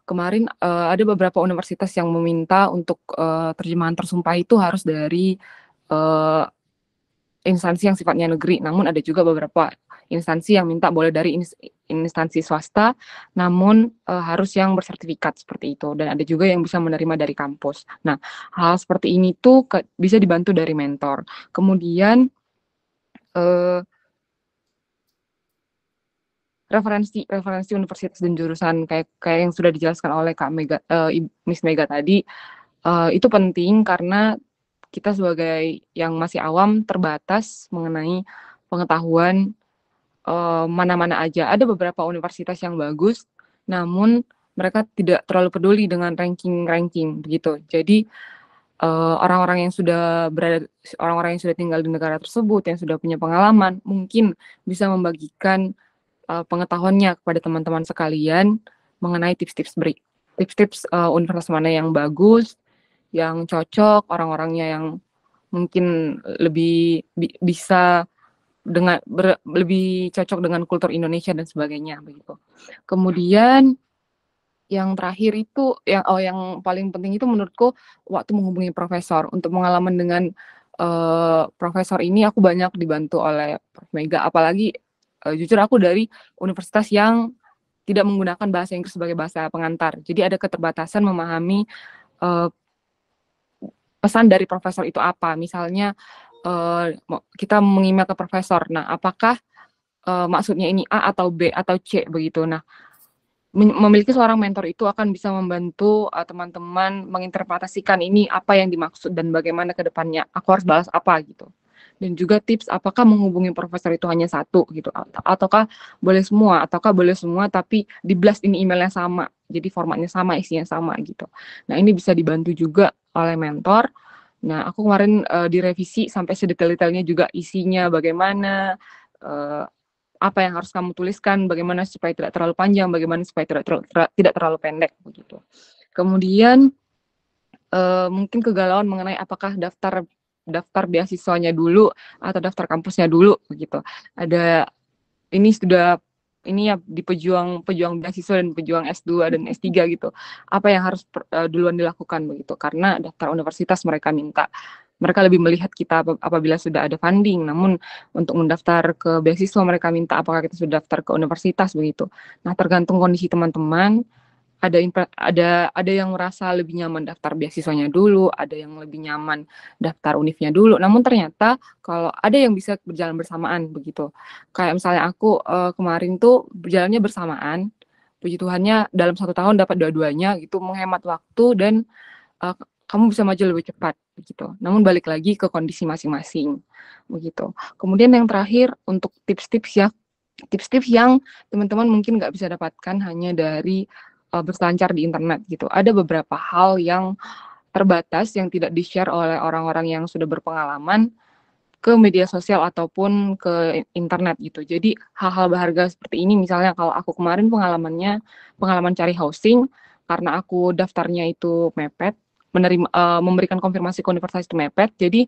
kemarin ada beberapa universitas yang meminta untuk terjemahan tersumpah itu harus dari instansi yang sifatnya negeri, namun ada juga beberapa instansi yang minta boleh dari instansi swasta, namun harus yang bersertifikat seperti itu, dan ada juga yang bisa menerima dari kampus. Nah, hal seperti ini tuh bisa dibantu dari mentor. Kemudian referensi universitas dan jurusan kayak yang sudah dijelaskan oleh Kak Mega, Miss Mega tadi, itu penting karena kita sebagai yang masih awam terbatas mengenai pengetahuan mana-mana aja. Ada beberapa universitas yang bagus, namun mereka tidak terlalu peduli dengan ranking begitu. Jadi orang-orang yang sudah tinggal di negara tersebut, yang sudah punya pengalaman, mungkin bisa membagikan pengetahuannya kepada teman-teman sekalian mengenai tips-tips universitas mana yang bagus, yang cocok, orang-orangnya yang mungkin lebih bisa lebih cocok dengan kultur Indonesia dan sebagainya begitu. Kemudian yang terakhir itu yang paling penting itu menurutku waktu menghubungi profesor. Untuk pengalaman dengan profesor ini aku banyak dibantu oleh Prof Mega, apalagi jujur aku dari universitas yang tidak menggunakan bahasa Inggris sebagai bahasa pengantar. Jadi ada keterbatasan memahami pesan dari profesor itu apa. Misalnya kita meng-email ke profesor, nah apakah maksudnya ini A atau B atau C begitu. Nah, memiliki seorang mentor itu akan bisa membantu teman-teman menginterpretasikan ini apa yang dimaksud dan bagaimana ke depannya aku harus balas apa gitu. Dan juga tips apakah menghubungi profesor itu hanya satu gitu, ataukah boleh semua tapi di blast ini emailnya sama, jadi formatnya sama, isinya sama gitu. Nah, ini bisa dibantu juga oleh mentor. Nah, aku kemarin direvisi sampai sedetail-detailnya juga isinya bagaimana, apa yang harus kamu tuliskan, bagaimana supaya tidak terlalu panjang, bagaimana supaya tidak terlalu pendek begitu. Kemudian mungkin kegalauan mengenai apakah daftar beasiswanya dulu atau daftar kampusnya dulu begitu. Ini ya di pejuang beasiswa dan pejuang S2 dan S3 gitu. Apa yang harus duluan dilakukan begitu? Karena daftar universitas mereka lebih melihat kita apabila sudah ada funding. Namun untuk mendaftar ke beasiswa mereka minta apakah kita sudah daftar ke universitas begitu. Nah, tergantung kondisi teman-teman. Ada yang merasa lebih nyaman daftar beasiswanya dulu, ada yang lebih nyaman daftar univnya dulu. Namun ternyata kalau ada yang bisa berjalan bersamaan begitu. Kayak misalnya aku kemarin tuh berjalannya bersamaan, puji Tuhannya dalam 1 tahun dapat dua-duanya gitu, menghemat waktu dan kamu bisa maju lebih cepat begitu. Namun balik lagi ke kondisi masing-masing begitu. Kemudian yang terakhir untuk tips-tips yang teman-teman mungkin nggak bisa dapatkan hanya dari berselancar di internet gitu. Ada beberapa hal yang terbatas yang tidak di-share oleh orang-orang yang sudah berpengalaman ke media sosial ataupun ke internet gitu. Jadi hal-hal berharga seperti ini, misalnya kalau aku kemarin pengalaman cari housing, karena aku daftarnya itu mepet, memberikan konfirmasi ke universitas itu mepet, jadi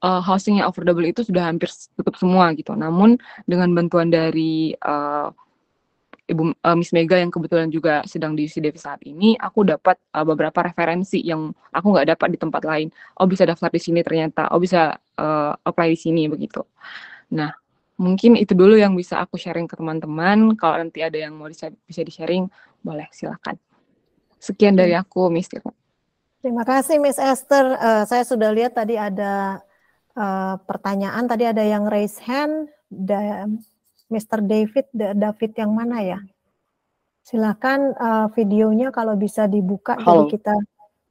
housing yang affordable itu sudah hampir tutup semua gitu. Namun dengan bantuan dari Ibu Miss Mega yang kebetulan juga sedang di UC Davis saat ini, aku dapat beberapa referensi yang aku nggak dapat di tempat lain. Oh, bisa daftar di sini ternyata, oh bisa apply di sini begitu. Nah, mungkin itu dulu yang bisa aku sharing ke teman-teman. Kalau nanti ada yang mau bisa di-sharing, boleh silakan. Sekian dari aku, Miss. Terima kasih, Miss Esther. Saya sudah lihat tadi ada pertanyaan, tadi ada yang raise hand, dan Mr. David yang mana ya? Silakan videonya kalau bisa dibuka. Halo. Jadi kita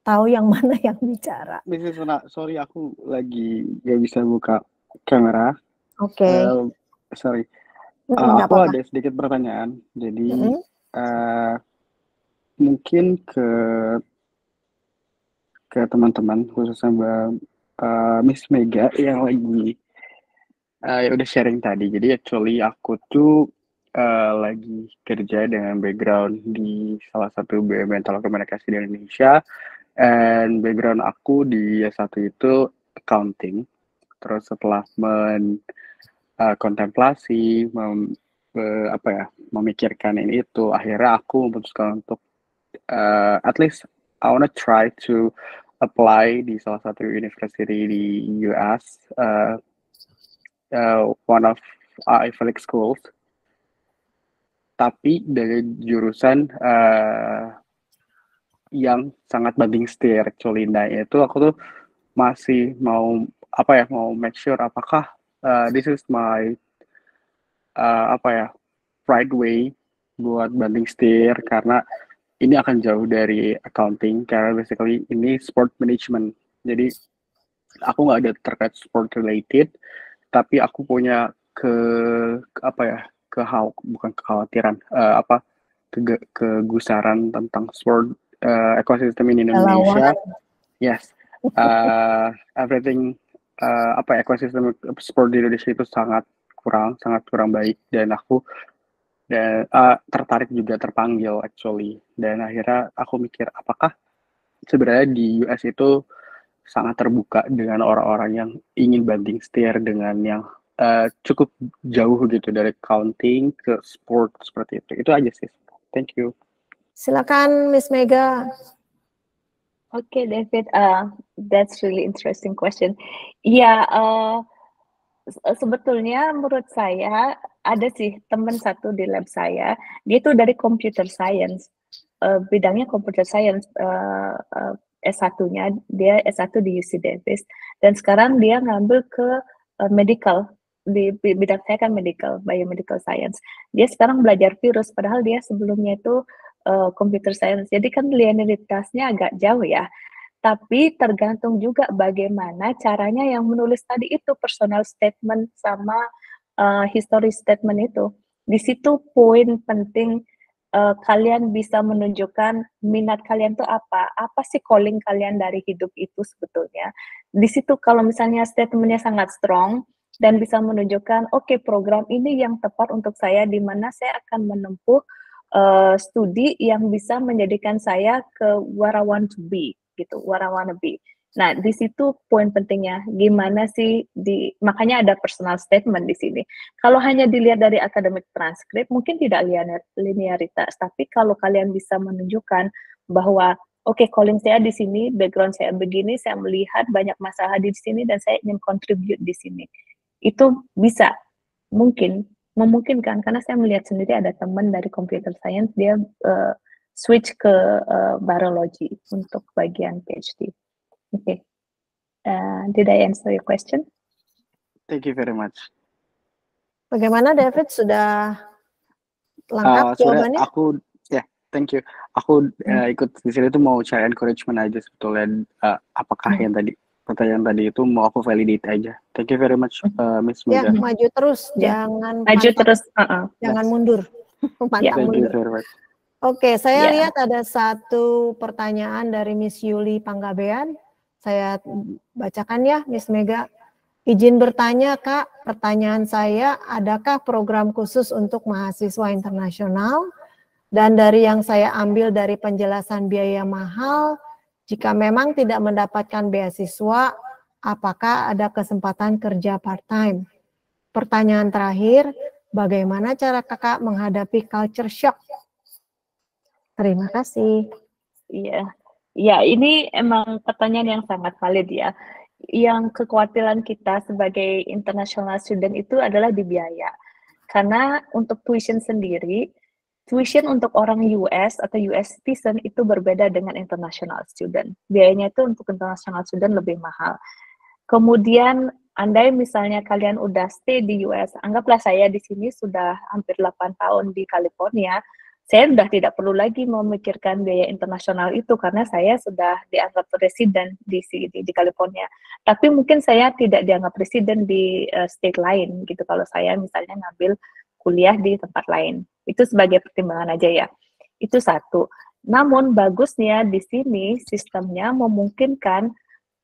tahu yang mana yang bicara. Mrs. Sona, sorry aku lagi gak bisa buka kamera. Oke. Sorry. Nggak Aku apa-apa. ada sedikit pertanyaan. Jadi mungkin ke teman-teman khususnya Mbak Miss Mega yang lagi ya udah sharing tadi. Jadi actually aku tuh lagi kerja dengan background di salah satu BUMN telekomunikasi di Indonesia, and background aku di S1 itu accounting. Terus setelah kontemplasi, memikirkan ini itu, akhirnya aku memutuskan untuk at least I wanna try to apply di salah satu university di US, one of Ivy League schools, tapi dari jurusan yang sangat banding setir actually. Nah, itu aku tuh masih mau make sure apakah this is my right way buat banding setir, karena ini akan jauh dari accounting, karena basically ini sport management. Jadi aku nggak ada terkait sport related, tapi aku punya bukan kekhawatiran, kegusaran tentang sport ekosistem in Indonesia. Yes, everything ekosistem sport di Indonesia itu sangat kurang baik, dan aku tertarik juga, terpanggil actually, dan akhirnya aku mikir apakah sebenarnya di US itu sangat terbuka dengan orang-orang yang ingin banding setir dengan yang cukup jauh gitu dari accounting ke sport seperti itu. Itu aja sih. Thank you. Silakan Miss Mega. Okay, David, that's really interesting question. Ya, sebetulnya menurut saya ada sih teman satu di lab saya, dia tuh dari computer science, bidangnya computer science, S1-nya, dia S1 di UC Davis, dan sekarang dia ngambil ke medical, di bidang saya kan medical, biomedical science. Dia sekarang belajar virus, padahal dia sebelumnya itu computer science, jadi kan linearitasnya agak jauh ya. Tapi tergantung juga bagaimana caranya yang menulis tadi itu, personal statement sama history statement itu. Di situ poin penting kalian bisa menunjukkan minat kalian tuh apa sih calling kalian dari hidup itu sebetulnya. Di situ kalau misalnya statementnya sangat strong dan bisa menunjukkan, oke, program ini yang tepat untuk saya, di mana saya akan menempuh studi yang bisa menjadikan saya ke where I want to be, gitu, where I want to be. Nah, di situ poin pentingnya, gimana sih makanya ada personal statement di sini. Kalau hanya dilihat dari academic transcript, mungkin tidak linearitas, tapi kalau kalian bisa menunjukkan bahwa, oke, calling saya di sini, background saya begini, saya melihat banyak masalah di sini, dan saya ingin contribute di sini. Itu bisa, memungkinkan, karena saya melihat sendiri ada teman dari computer science, dia switch ke virology untuk bagian PhD. Okay. Did I answer your question? Thank you very much. Bagaimana David, sudah lengkap jawabannya? Thank you. Aku ikut di sini tuh mau share encouragement aja sebetulnya. Apakah yang tadi pertanyaan tadi itu mau aku validate aja. Thank you very much, Miss Muda. Ya, maju terus, jangan jangan mundur. Thank you very much. Oke, saya lihat ada satu pertanyaan dari Miss Yuli Panggabean. Saya bacakan ya, Miss Mega. Izin bertanya, Kak, pertanyaan saya, adakah program khusus untuk mahasiswa internasional? Dan dari yang saya ambil dari penjelasan biaya mahal, jika memang tidak mendapatkan beasiswa, apakah ada kesempatan kerja part-time? Pertanyaan terakhir, bagaimana cara Kakak menghadapi culture shock? Terima kasih. Iya. Ya, ini emang pertanyaan yang sangat valid ya. Yang kekhawatiran kita sebagai international student itu adalah di biaya. Karena untuk tuition sendiri, tuition untuk orang US atau US citizen itu berbeda dengan international student. Biayanya itu untuk international student lebih mahal. Kemudian, andai misalnya kalian udah stay di US, anggaplah saya di sini sudah hampir 8 tahun di California, saya sudah tidak perlu lagi memikirkan biaya internasional itu karena saya sudah dianggap resident di California. Tapi mungkin saya tidak dianggap resident di state lain gitu kalau saya misalnya ngambil kuliah di tempat lain. Itu sebagai pertimbangan aja ya. Itu satu. Namun bagusnya di sini sistemnya memungkinkan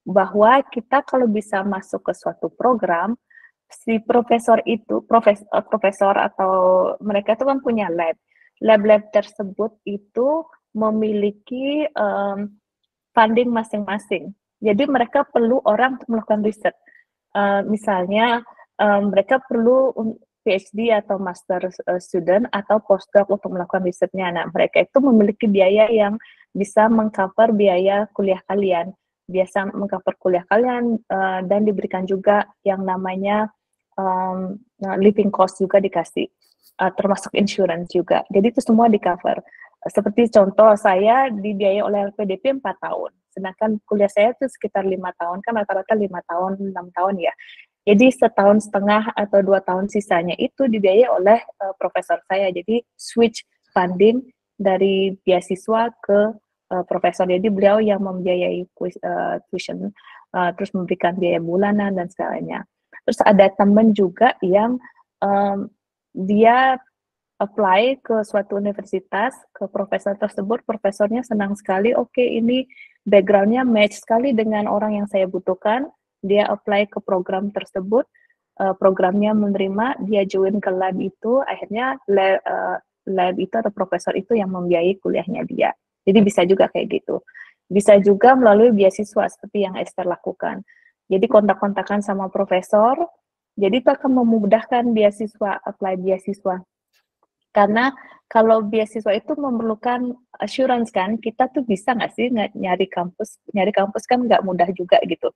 bahwa kita kalau bisa masuk ke suatu program, si profesor itu, profesor atau mereka itu kan punya lab. Lab-lab tersebut itu memiliki funding masing-masing. Jadi mereka perlu orang untuk melakukan riset. Misalnya mereka perlu PhD atau master student atau postdoc untuk melakukan risetnya. Nah, mereka itu memiliki biaya yang bisa mengcover biaya kuliah kalian. Biasa mengcover kuliah kalian dan diberikan juga yang namanya living cost juga dikasih. Termasuk insurance juga. Jadi itu semua di cover. Seperti contoh saya dibiayai oleh LPDP 4 tahun. Sedangkan kuliah saya itu sekitar 5 tahun. Kan rata-rata 5 tahun, 6 tahun ya. Jadi setahun setengah atau 2 tahun sisanya itu dibiayai oleh profesor saya. Jadi switch funding dari beasiswa ke profesor. Jadi beliau yang membiayai tuition, terus memberikan biaya bulanan dan segalanya. Terus ada teman juga yang dia apply ke suatu universitas, ke profesor tersebut, profesornya senang sekali, oke, ini background-nya match sekali dengan orang yang saya butuhkan, dia apply ke program tersebut, programnya menerima, dia join ke lab itu, akhirnya lab itu atau profesor itu yang membiayai kuliahnya dia. Jadi bisa juga kayak gitu. Bisa juga melalui beasiswa seperti yang Esther lakukan. Jadi kontak-kontakan sama profesor, jadi itu akan memudahkan beasiswa, apply beasiswa. Karena kalau beasiswa itu memerlukan assurance kan, kita tuh bisa nggak sih nyari kampus kan nggak mudah juga gitu.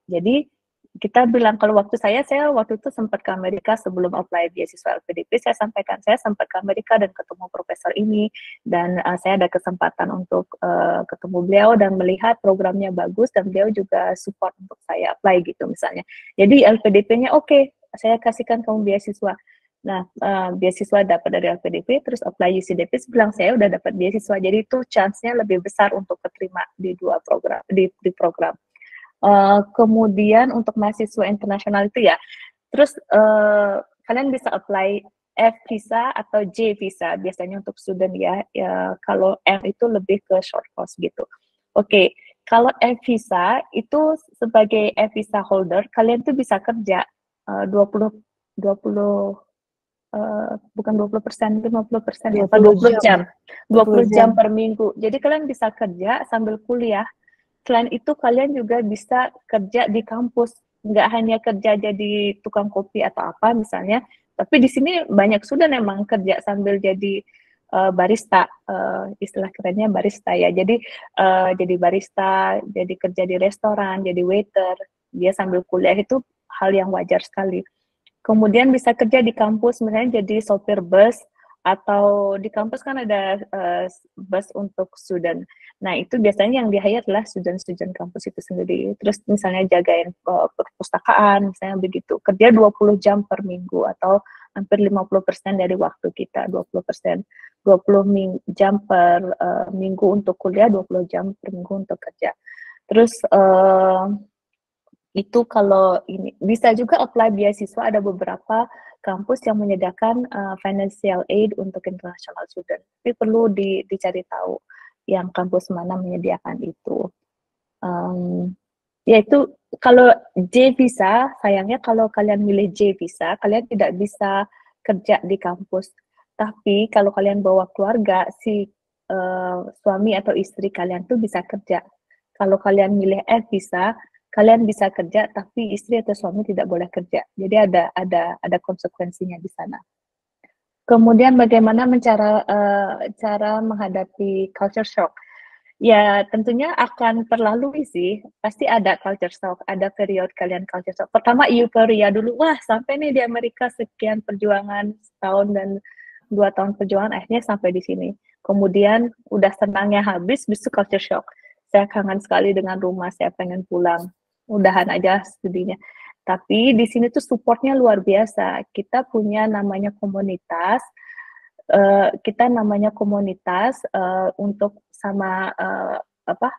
Jadi kita bilang kalau waktu saya waktu itu sempat ke Amerika sebelum apply beasiswa LPDP, saya sampaikan saya sempat ke Amerika dan ketemu profesor ini, dan saya ada kesempatan untuk ketemu beliau dan melihat programnya bagus, dan beliau juga support untuk saya apply gitu misalnya. Jadi LPDP-nya oke, saya kasihkan kamu beasiswa. Nah, beasiswa dapat dari LPDP, terus apply UC-Davis, bilang saya udah dapat beasiswa, jadi itu chance-nya lebih besar untuk keterima di dua program, di program. Kemudian untuk mahasiswa internasional itu ya, terus kalian bisa apply F visa atau J visa biasanya untuk student ya. Kalau M itu lebih ke short course gitu. Oke, kalau F visa itu sebagai F visa holder kalian tuh bisa kerja 20 bukan 20%, 50% ya, 20 jam. 20 jam per minggu. Jadi kalian bisa kerja sambil kuliah. Selain itu kalian juga bisa kerja di kampus, nggak hanya kerja jadi tukang kopi atau apa misalnya, tapi di sini banyak sudah memang kerja sambil jadi barista, istilah kerennya barista ya. Jadi jadi barista, jadi kerja di restoran, jadi waiter, dia sambil kuliah itu hal yang wajar sekali. Kemudian bisa kerja di kampus, misalnya jadi sopir bus, atau di kampus kan ada bus untuk student. Nah, itu biasanya yang di-hire adalah student-student kampus itu sendiri. Terus misalnya jagain perpustakaan, misalnya begitu. Kerja 20 jam per minggu atau hampir 50% dari waktu kita, 20%. 20 jam per minggu untuk kuliah, 20 jam per minggu untuk kerja. Terus itu kalau ini bisa juga apply beasiswa, ada beberapa kampus yang menyediakan financial aid untuk international student. Tapi perlu dicari tahu yang kampus mana menyediakan itu. Yaitu kalau J visa, sayangnya kalau kalian milih J visa, kalian tidak bisa kerja di kampus. Tapi kalau kalian bawa keluarga, si suami atau istri kalian tuh bisa kerja. Kalau kalian milih F visa, kalian bisa kerja, tapi istri atau suami tidak boleh kerja. Jadi ada konsekuensinya di sana. Kemudian bagaimana cara menghadapi culture shock? Ya tentunya akan terlalui sih, pasti ada culture shock, ada periode kalian culture shock. Pertama euforia dulu, wah sampai nih di Amerika sekian perjuangan, setahun dan 2 tahun perjuangan, akhirnya sampai di sini. Kemudian udah senangnya habis, bisa culture shock. Saya kangen sekali dengan rumah, saya pengen pulang, udahan aja studinya. Tapi di sini tuh supportnya luar biasa. Kita punya namanya komunitas, untuk sama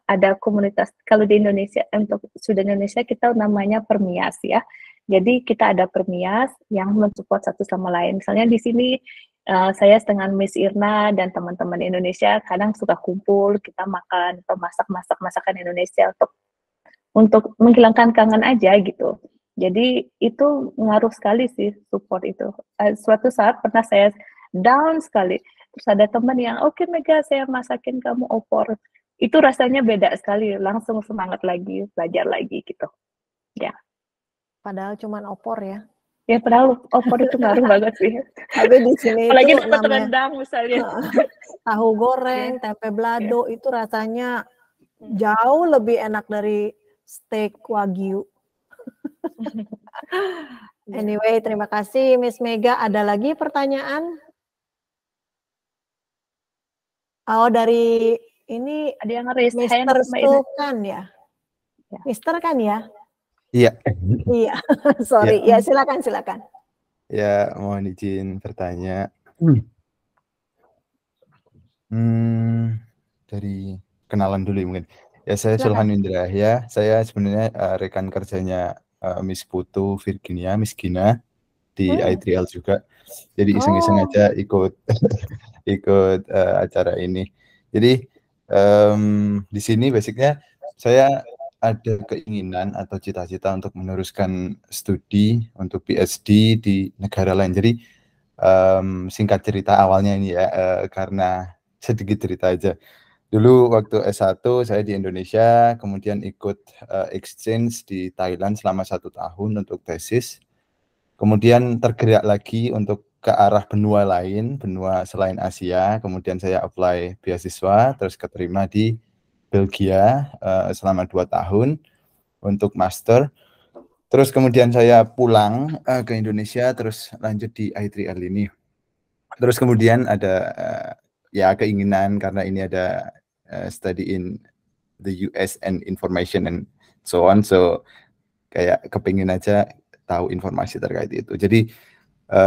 ada komunitas. Kalau di Indonesia untuk student Indonesia kita namanya Permias ya. Jadi kita ada Permias yang mensupport satu sama lain. Misalnya di sini saya dengan Miss Irna dan teman-teman Indonesia kadang suka kumpul, kita makan atau masak masakan Indonesia untuk menghilangkan kangen aja gitu. Jadi itu ngaruh sekali sih support itu. Suatu saat pernah saya down sekali, terus ada teman yang oke Mega saya masakin kamu opor. Itu rasanya beda sekali, langsung semangat lagi, belajar lagi gitu. Ya. Padahal cuman opor ya. Ya padahal opor itu ngaruh banget sih. Tapi di sini apalagi itu dapat namanya rendang misalnya. Tahu goreng, tempe balado itu rasanya jauh lebih enak dari steak wagyu. Anyway, terima kasih Miss Mega. Ada lagi pertanyaan? Oh, dari ini ada yang raise hand, Mister Sulkan ya? Mister kan ya? Iya. Iya, sorry. Ya, silakan. Ya, mohon izin bertanya. Dari kenalan dulu mungkin. Ya, saya Sulhan Indra ya. Saya sebenarnya rekan kerjanya Miss Putu Virginia, Miss Gina di I3L juga. Jadi iseng-iseng aja ikut acara ini. Jadi di sini basicnya saya ada keinginan atau cita-cita untuk meneruskan studi untuk PhD di negara lain. Jadi singkat cerita awalnya ini ya, karena sedikit cerita aja. Dulu waktu S1 saya di Indonesia, kemudian ikut exchange di Thailand selama 1 tahun untuk tesis. Kemudian tergerak lagi untuk ke arah benua lain, benua selain Asia. Kemudian saya apply beasiswa, terus keterima di Belgia selama 2 tahun untuk master. Terus kemudian saya pulang ke Indonesia, terus lanjut di I3L ini. Terus kemudian ada ya keinginan karena ini ada study in the US and information and so on. So kayak kepingin aja tahu informasi terkait itu. Jadi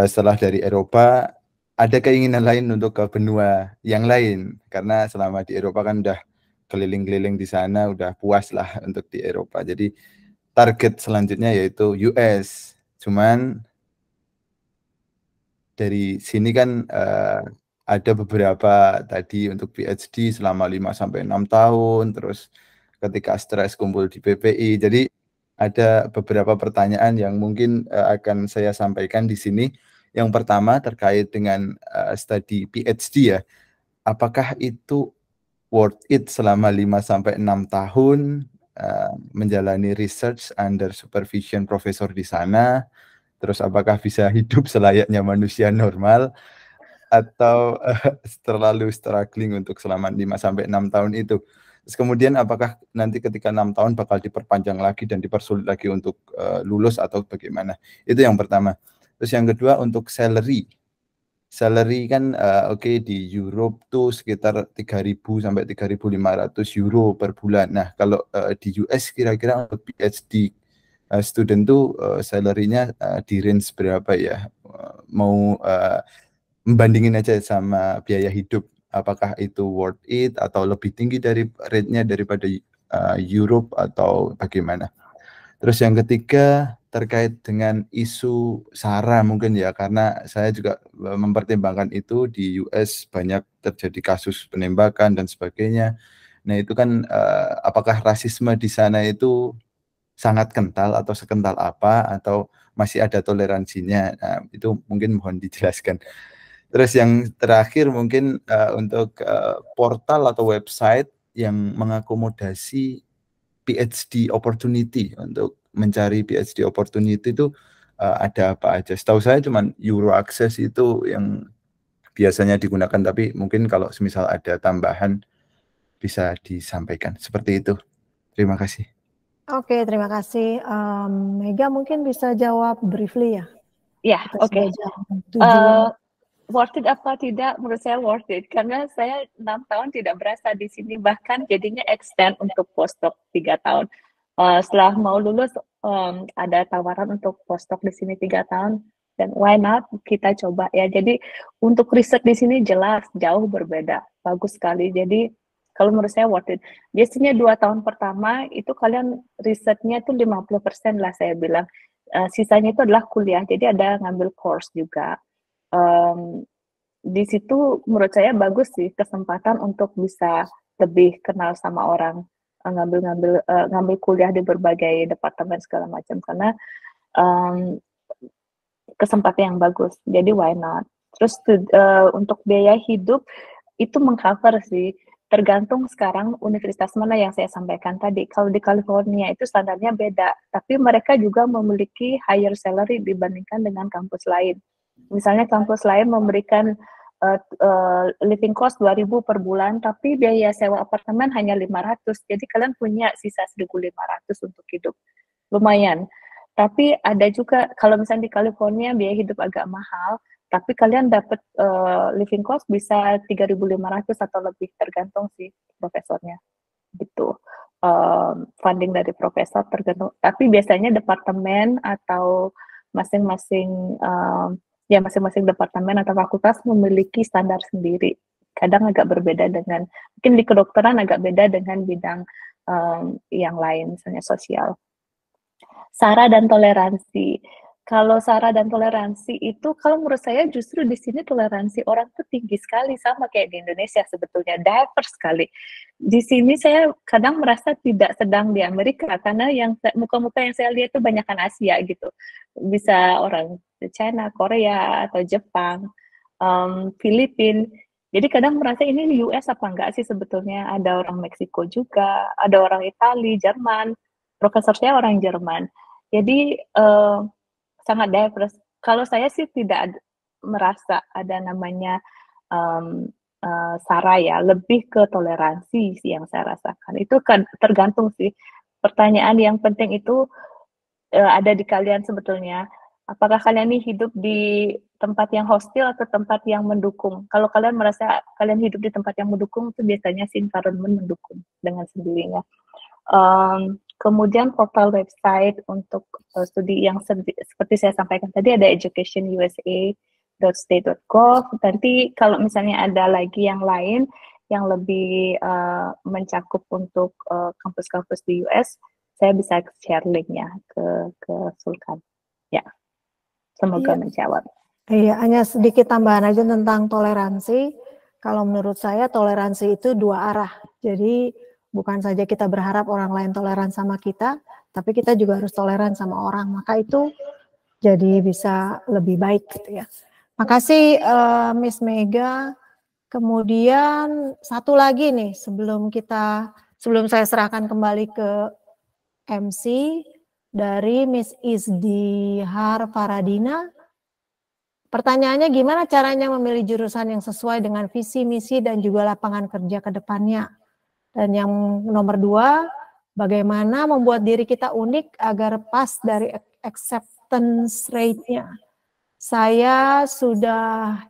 setelah dari Eropa ada keinginan lain untuk ke benua yang lain karena selama di Eropa kan udah keliling-keliling di sana, udah puas lah untuk di Eropa. Jadi target selanjutnya yaitu US. Cuman dari sini kan ada beberapa tadi untuk PhD selama 5-6 tahun, terus ketika stres kumpul di PPI. Jadi ada beberapa pertanyaan yang mungkin akan saya sampaikan di sini. Yang pertama terkait dengan studi PhD ya. Apakah itu worth it selama 5-6 tahun menjalani research under supervision profesor di sana? Terus apakah bisa hidup selayaknya manusia normal? Atau terlalu struggling untuk selama 5-6 tahun itu. Terus kemudian apakah nanti ketika 6 tahun bakal diperpanjang lagi dan dipersulit lagi untuk lulus atau bagaimana? Itu yang pertama. Terus yang kedua untuk salary. Salary kan oke, di Europe tuh sekitar 3.000 sampai 3.500 euro per bulan. Nah, kalau di US kira-kira untuk PhD student tuh salary-nya di range berapa ya? Mau membandingin aja sama biaya hidup, apakah itu worth it atau lebih tinggi dari rate-nya daripada Europe atau bagaimana. Terus yang ketiga terkait dengan isu SARA mungkin ya, karena saya juga mempertimbangkan itu di US banyak terjadi kasus penembakan dan sebagainya. Nah itu kan apakah rasisme di sana itu sangat kental atau sekental apa, atau masih ada toleransinya. Nah, itu mungkin mohon dijelaskan. Terus yang terakhir mungkin untuk portal atau website yang mengakomodasi PhD opportunity, untuk mencari PhD opportunity itu ada apa aja. Setahu saya cuma Euroaccess itu yang biasanya digunakan, tapi mungkin kalau semisal ada tambahan bisa disampaikan. Seperti itu. Terima kasih. Oke, terima kasih. Mega mungkin bisa jawab briefly ya? Ya, oke. Worth it apa tidak? Menurut saya worth it, karena saya 6 tahun tidak berasa di sini, bahkan jadinya extend untuk postdoc 3 tahun. Setelah mau lulus ada tawaran untuk postdoc di sini 3 tahun, dan why not, kita coba ya. Jadi untuk riset di sini jelas jauh berbeda, bagus sekali. Jadi kalau menurut saya worth it. Biasanya 2 tahun pertama itu kalian risetnya tuh 50% lah saya bilang. Sisanya itu adalah kuliah, jadi ada ngambil course juga. Di situ menurut saya bagus sih, kesempatan untuk bisa lebih kenal sama orang, ngambil kuliah di berbagai departemen segala macam, karena kesempatan yang bagus, jadi why not. Terus untuk biaya hidup itu mengcover sih, tergantung sekarang universitas mana yang saya sampaikan tadi. Kalau di California itu standarnya beda, tapi mereka juga memiliki higher salary dibandingkan dengan kampus lain. Misalnya kampus lain memberikan living cost 2.000 per bulan, tapi biaya sewa apartemen hanya 500. Jadi kalian punya sisa 1.500 untuk hidup. Lumayan. Tapi ada juga kalau misalnya di California biaya hidup agak mahal, tapi kalian dapat living cost bisa 3.500 atau lebih, tergantung sih profesornya. Gitu. Funding dari profesor tergantung. Tapi biasanya departemen atau masing-masing departemen atau fakultas memiliki standar sendiri. Kadang agak berbeda dengan, mungkin di kedokteran agak beda dengan bidang yang lain, misalnya sosial. SARA dan toleransi. Kalau SARA dan toleransi itu, kalau menurut saya justru di sini toleransi orang tuh tinggi sekali, sama kayak di Indonesia sebetulnya, diverse sekali. Di sini saya kadang merasa tidak sedang di Amerika, karena yang muka-muka yang saya lihat itu banyakan Asia gitu. Bisa orang China, Korea, atau Jepang, Filipina. Jadi kadang merasa ini di US apa enggak sih sebetulnya. Ada orang Meksiko juga, ada orang Italia, Jerman. Profesor saya orang Jerman. Jadi sangat diverse. Kalau saya sih tidak merasa ada namanya SARA ya, lebih ke toleransi sih yang saya rasakan. Itu kan tergantung sih. Pertanyaan yang penting itu ada di kalian sebetulnya. Apakah kalian ini hidup di tempat yang hostil atau tempat yang mendukung? Kalau kalian merasa kalian hidup di tempat yang mendukung, itu biasanya sih environment mendukung dengan sendirinya. Kemudian portal website untuk studi yang seperti saya sampaikan tadi, ada educationusa.state.gov. Nanti kalau misalnya ada lagi yang lain yang lebih mencakup untuk kampus-kampus di US, saya bisa share linknya ke Sulkan. Ya, semoga menjawab. Iya, hanya sedikit tambahan aja tentang toleransi. Kalau menurut saya toleransi itu dua arah. Jadi bukan saja kita berharap orang lain toleran sama kita, tapi kita juga harus toleran sama orang. Maka itu jadi bisa lebih baik gitu ya. Makasih Miss Mega. Kemudian satu lagi nih sebelum saya serahkan kembali ke MC dari Miss Izdihar Faradina. Pertanyaannya gimana caranya memilih jurusan yang sesuai dengan visi, misi, dan juga lapangan kerja ke depannya. Dan yang nomor 2, bagaimana membuat diri kita unik agar pas dari acceptance rate-nya. Saya sudah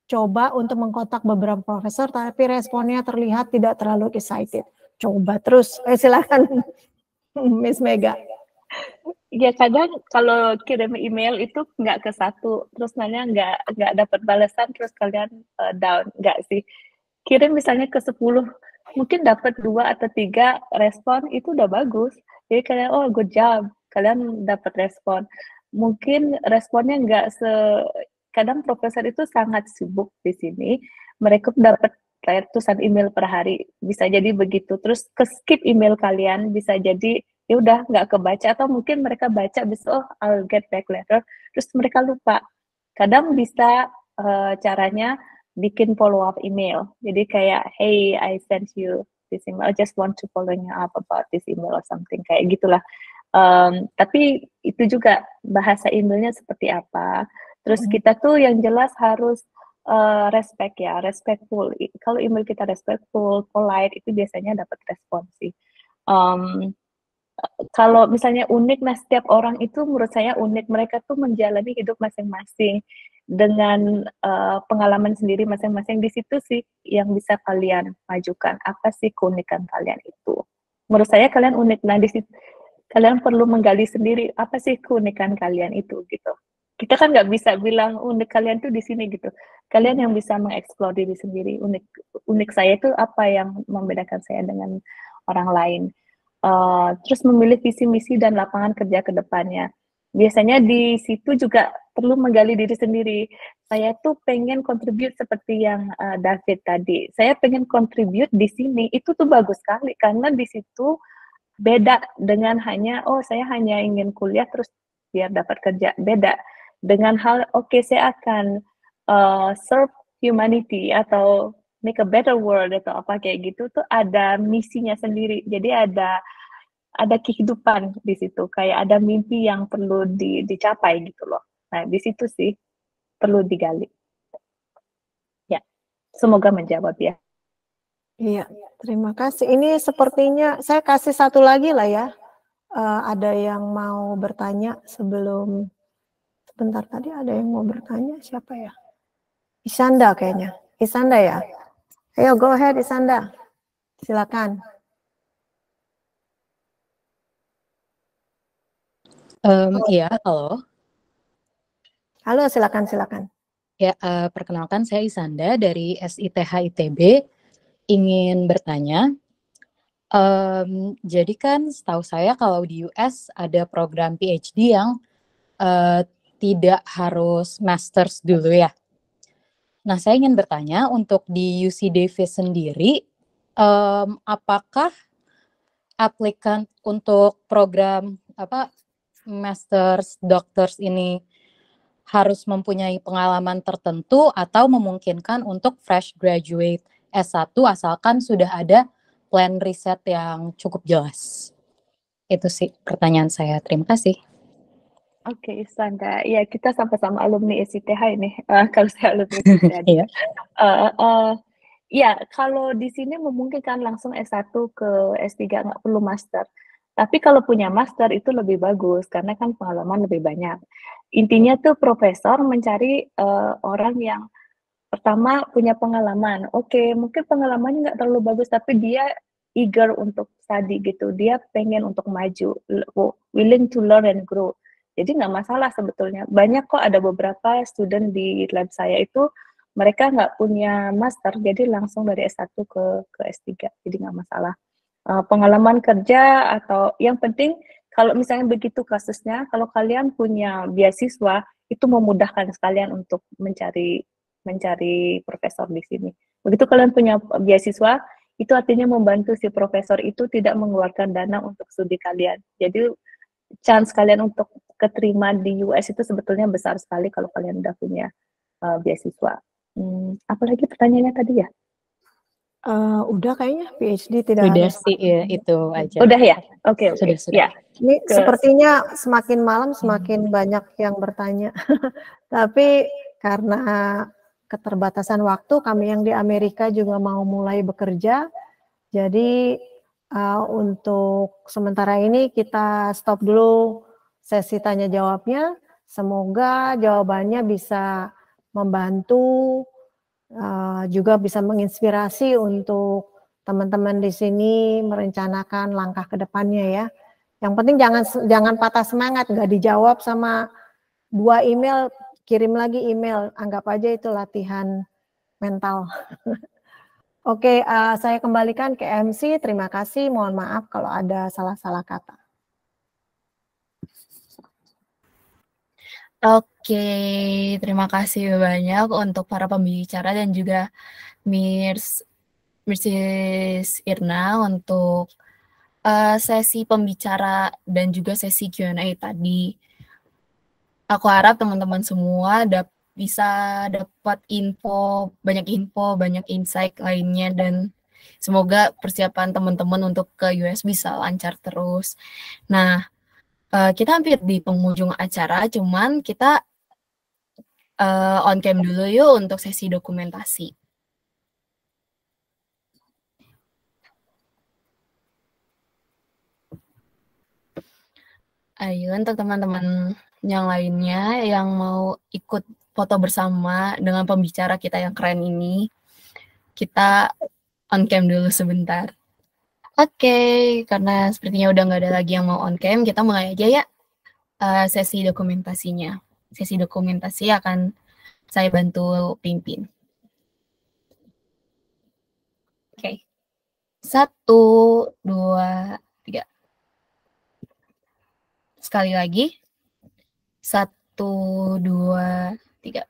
coba untuk mengkontak beberapa profesor, tapi responnya terlihat tidak terlalu excited. Coba terus, silakan Miss Mega. Ya kadang kalau kirim email itu nggak ke satu, terus nanya nggak dapat balasan, terus kalian down, nggak sih. Kirim misalnya ke 10, mungkin dapat 2 atau 3 respon, itu udah bagus. Jadi kalian, oh good job, kalian dapat respon. Mungkin responnya nggak kadang profesor itu sangat sibuk di sini, mereka dapat ratusan email per hari, bisa jadi begitu. Terus ke skip email kalian, bisa jadi ya udah nggak kebaca, atau mungkin mereka baca bisa oh I'll get back later, terus mereka lupa. Kadang bisa caranya bikin follow up email, jadi kayak hey I sent you this email, I just want to follow you up about this email or something, kayak gitulah. Tapi itu juga bahasa emailnya seperti apa. Terus kita tuh yang jelas harus respect ya, respectful. Kalau email kita respectful, polite, itu biasanya dapat respon sih. Kalau misalnya unik, nah setiap orang itu menurut saya unik. Mereka tuh menjalani hidup masing-masing dengan pengalaman sendiri masing-masing. Di situ sih yang bisa kalian majukan. Apa sih keunikan kalian itu? Menurut saya kalian unik. Nah di situ kalian perlu menggali sendiri apa sih keunikan kalian itu gitu. Kita kan nggak bisa bilang unik kalian tuh di sini gitu. Kalian yang bisa mengeksplor diri sendiri. Unik saya itu apa yang membedakan saya dengan orang lain. Terus memilih visi misi dan lapangan kerja ke depannya. Biasanya di situ juga perlu menggali diri sendiri. Saya tuh pengen contribute seperti yang David tadi. Saya pengen contribute di sini, itu tuh bagus sekali karena di situ beda dengan hanya oh saya hanya ingin kuliah terus biar dapat kerja. Beda dengan hal oke, saya akan serve humanity atau make a better world atau apa kayak gitu, tuh ada misinya sendiri. Jadi ada kehidupan di situ, kayak ada mimpi yang perlu dicapai gitu loh. Nah, di situ sih perlu digali. Ya, semoga menjawab ya. Iya, terima kasih. Ini sepertinya saya kasih satu lagi lah ya. Ada yang mau bertanya sebelum sebentar, tadi ada yang mau bertanya, siapa ya? Isanda kayaknya. Isanda ya? Ayo go ahead Isanda. Silakan. Iya, halo. Halo, silakan. Ya, perkenalkan saya Isanda dari SITH ITB. Ingin bertanya, jadi kan setahu saya kalau di US ada program PhD yang tidak harus masters dulu ya. Nah, saya ingin bertanya untuk di UC Davis sendiri, apakah aplikan untuk program masters, doctors ini harus mempunyai pengalaman tertentu atau memungkinkan untuk fresh graduate S1 asalkan sudah ada plan riset yang cukup jelas? Itu sih pertanyaan saya. Terima kasih. Oke, Sandra. Ya, kita sama-sama alumni SITH ini. Kalau saya alumni SITH. Iya. Ya, kalau di sini memungkinkan langsung S1 ke S3, nggak perlu master. Tapi kalau punya master itu lebih bagus, karena kan pengalaman lebih banyak. Intinya tuh profesor mencari orang yang pertama punya pengalaman. Oke, mungkin pengalamannya nggak terlalu bagus, tapi dia eager untuk study gitu. Dia pengen untuk maju, willing to learn and grow. Jadi nggak masalah sebetulnya. Banyak kok, ada beberapa student di lab saya itu mereka nggak punya master, jadi langsung dari S1 ke S3, jadi nggak masalah. Pengalaman kerja atau yang penting kalau misalnya begitu kasusnya, kalau kalian punya beasiswa, itu memudahkan sekalian untuk mencari profesor di sini. Begitu kalian punya beasiswa, itu artinya membantu si profesor itu tidak mengeluarkan dana untuk studi kalian. Jadi chance kalian untuk keterima di US itu sebetulnya besar sekali kalau kalian udah punya beasiswa. Apalagi pertanyaannya tadi ya? Udah kayaknya PhD tidak Udah harus. sih ya, itu aja. Udah ya? Oke. Sudah. Ya. Ini sepertinya semakin malam semakin banyak yang bertanya. Tapi karena keterbatasan waktu, kami yang di Amerika juga mau mulai bekerja. Jadi untuk sementara ini kita stop dulu sesi tanya jawabnya. Semoga jawabannya bisa membantu, juga bisa menginspirasi untuk teman-teman di sini merencanakan langkah ke depannya ya. Yang penting jangan patah semangat, nggak dijawab sama 2 email, kirim lagi email, anggap aja itu latihan mental. Oke, saya kembalikan ke MC, terima kasih, mohon maaf kalau ada salah-salah kata. Oke, terima kasih banyak untuk para pembicara dan juga Mrs. Irna untuk sesi pembicara dan juga sesi Q&A tadi. Aku harap teman-teman semua bisa dapat banyak insight lainnya, dan semoga persiapan teman-teman untuk ke US bisa lancar terus. Nah, kita hampir di penghujung acara, cuman kita on cam dulu yuk untuk sesi dokumentasi. Ayo untuk teman-teman yang lainnya yang mau ikut foto bersama dengan pembicara kita yang keren ini, kita on cam dulu sebentar. Oke, karena sepertinya udah nggak ada lagi yang mau on cam, kita mulai aja ya sesi dokumentasinya. Sesi dokumentasi akan saya bantu pimpin. Oke. 1, 2, 3. Sekali lagi. 1, 2, 3.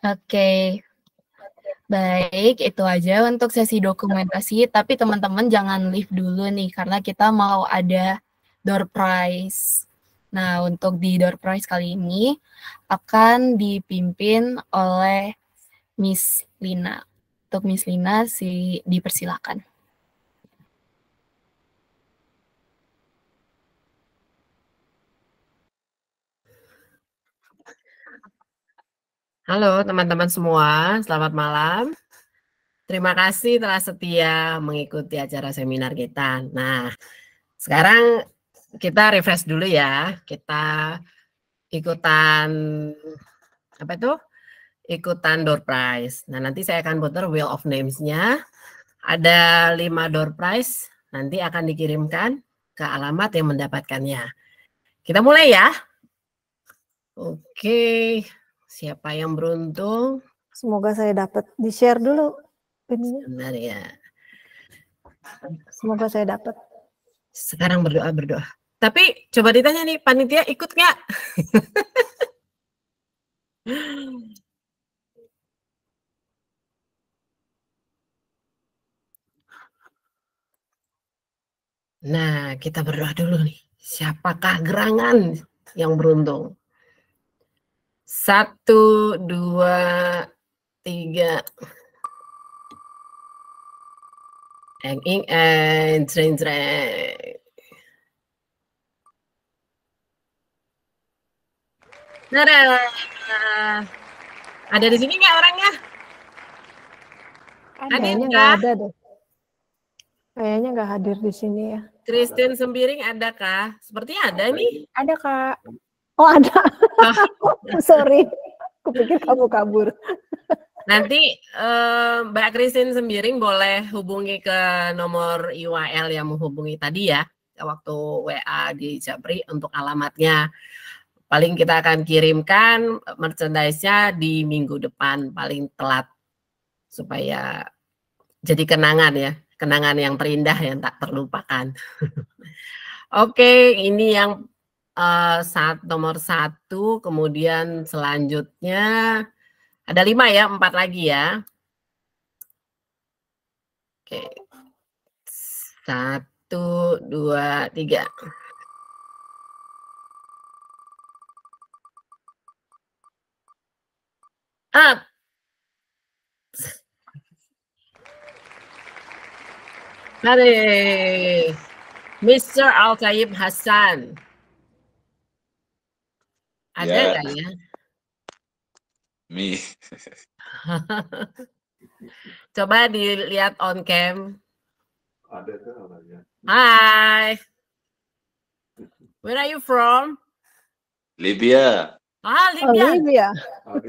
Oke. Baik, itu aja untuk sesi dokumentasi, tapi teman-teman jangan leave dulu nih, karena kita mau ada door prize. Nah, untuk di door prize kali ini akan dipimpin oleh Miss Lina. Untuk Miss Lina, dipersilakan. Halo teman-teman semua, selamat malam. Terima kasih telah setia mengikuti acara seminar kita. Nah, sekarang kita refresh dulu ya. Kita ikutan apa itu? Ikutan door prize. Nah, nanti saya akan putar wheel of names-nya. Ada 5 door prize, nanti akan dikirimkan ke alamat yang mendapatkannya. Kita mulai ya. Oke. Siapa yang beruntung? Semoga saya dapat. Di-share dulu. Benar ya. Semoga saya dapat. Sekarang berdoa. Tapi coba ditanya nih, panitia ikut nggak? Nah, kita berdoa dulu nih. Siapakah gerangan yang beruntung? 1, 2, 3. Treng. Nah, ada di sini nggak orangnya? Kayaknya nggak ada deh. Kayaknya nggak hadir di sini ya. Christine Sembiring adakah? Sepertinya ada nih. Ada Kak. Oh ada. Sorry, kupikir kamu kabur. Nanti Mbak Christine Sembiring boleh hubungi ke nomor IWL yang menghubungi tadi ya, waktu WA di Japri untuk alamatnya. Paling kita akan kirimkan merchandise-nya di minggu depan paling telat supaya jadi kenangan ya, kenangan yang terindah yang tak terlupakan. Oke, ini yang nomor 1, kemudian selanjutnya ada 5 ya, 4 lagi ya. Oke. 1, 2, 3. Up. Mari, Mr. Al-Taib Hasan. Ada nggak ya? Me. Coba dilihat on cam. Ada tuh orangnya. Hi. Where are you from? Libya. Libya. Oh, Libya.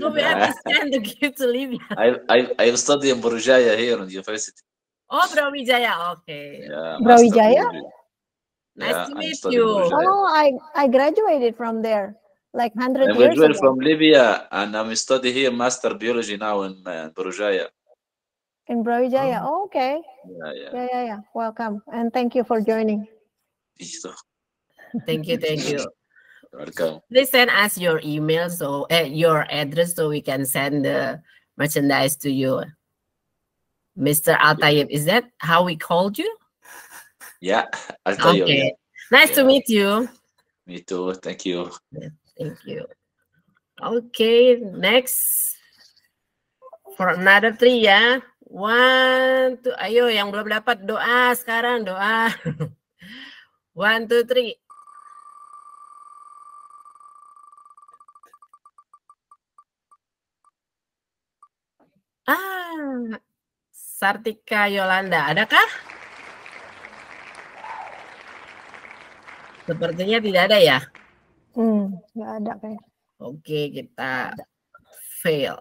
So we have to send the gift to Libya. I study in Borujaya here in the university. Oh, Brawijaya. Okay. Yeah, Brawijaya? Nice to meet studying you. Borujaya. Oh, I graduated from there like 100 I years graduated ago. from Libya and I'm studying here master biology now in Borujaya. In Brawijaya. Oh, okay. Yeah. Welcome and thank you for joining. Thank you. Welcome. Please send us your email, so your address, so we can send the merchandise to you. Mr. Al-Taib, is that how we called you? Yeah, Al-Taib. Okay. Nice to meet you. Me too. Thank you. Thank you. Okay, next for another 3 ya. 1, 2, ayo yang belum dapat doa sekarang, doa. 1, 2, 3. Sartika Yolanda, adakah? Sepertinya tidak ada ya. Nggak ada kayak. Oke, kita fail.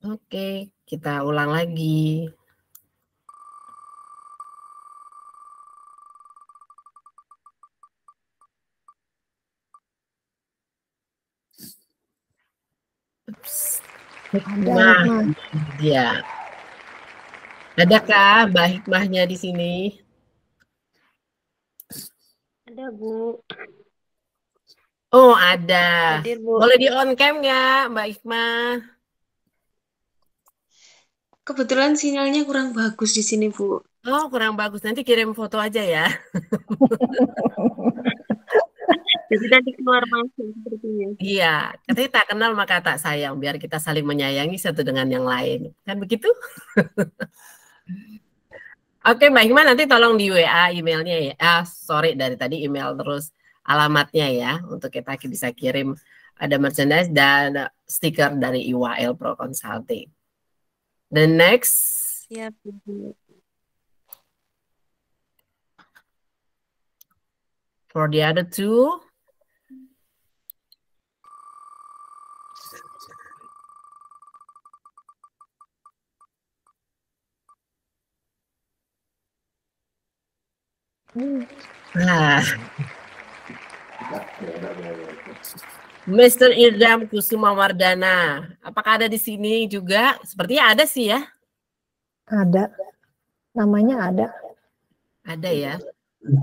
Oke, kita ulang lagi. Nah, ya. Adakah Mbak Hikmahnya di sini? Ada, Bu. Oh, ada. Hadir, Bu. Boleh di on cam nggak, Mbak Hikmah? Kebetulan sinyalnya kurang bagus di sini, Bu. Oh, kurang bagus. Nanti kirim foto aja ya. Jadi nanti keluar masuk sepertinya. Iya, katanya tak kenal maka tak sayang, biar kita saling menyayangi satu dengan yang lain. Kan begitu? Oke, Mbak Hikmah, nanti tolong di WA emailnya ya. Sorry, dari tadi email terus alamatnya ya, untuk kita bisa kirim ada merchandise dan stiker dari IWL Pro Consulting. The next. Siap, Bu. For the other 2. Mr. Irdam Kusuma Wardana, apakah ada di sini juga? Sepertinya ada sih ya. Ada. Namanya ada. Ada ya.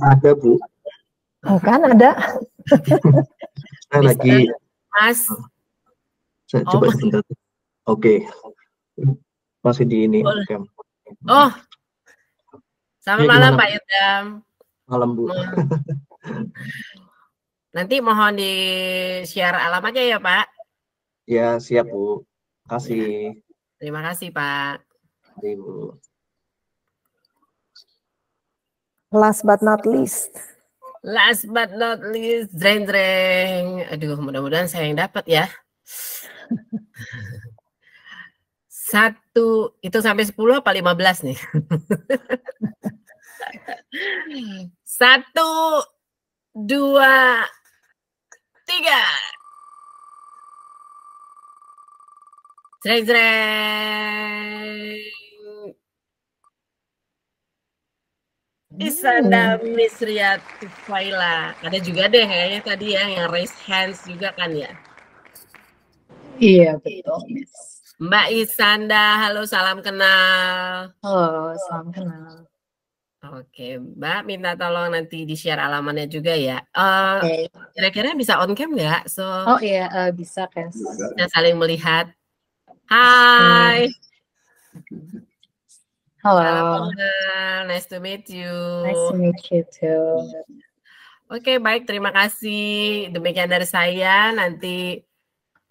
Ada, Bu. Oh kan ada. Saya lagi. Mas. Saya coba sebentar. Oke. Masih di ini. Oh. Selamat malam, Pak Irdam. Malam, Bu. Nanti mohon di-share alamatnya ya, Pak. Ya, siap, Bu. Kasih. Terima kasih, Pak. Bu. Last but not least. Last but not least, Dreng. Aduh, mudah-mudahan saya yang dapat ya. 1, itu sampai 10 apa 15 nih? 1, 2, 3. Dreng. Isanda Misriat Tufaila. Ada juga deh kayaknya tadi ya yang raise hands juga kan ya? Iya, betul, Miss. Mbak Isanda, halo, salam kenal. Halo, salam kenal. Oke, Mbak minta tolong nanti di-share alamatnya juga ya. Oke. Kira-kira bisa on cam nggak? So, Oh iya, bisa kan. kita saling melihat. Hai. Halo. Halo, Mbak. Nice to meet you. Nice to meet you too. Oke, baik. Terima kasih. Demikian dari saya. Nanti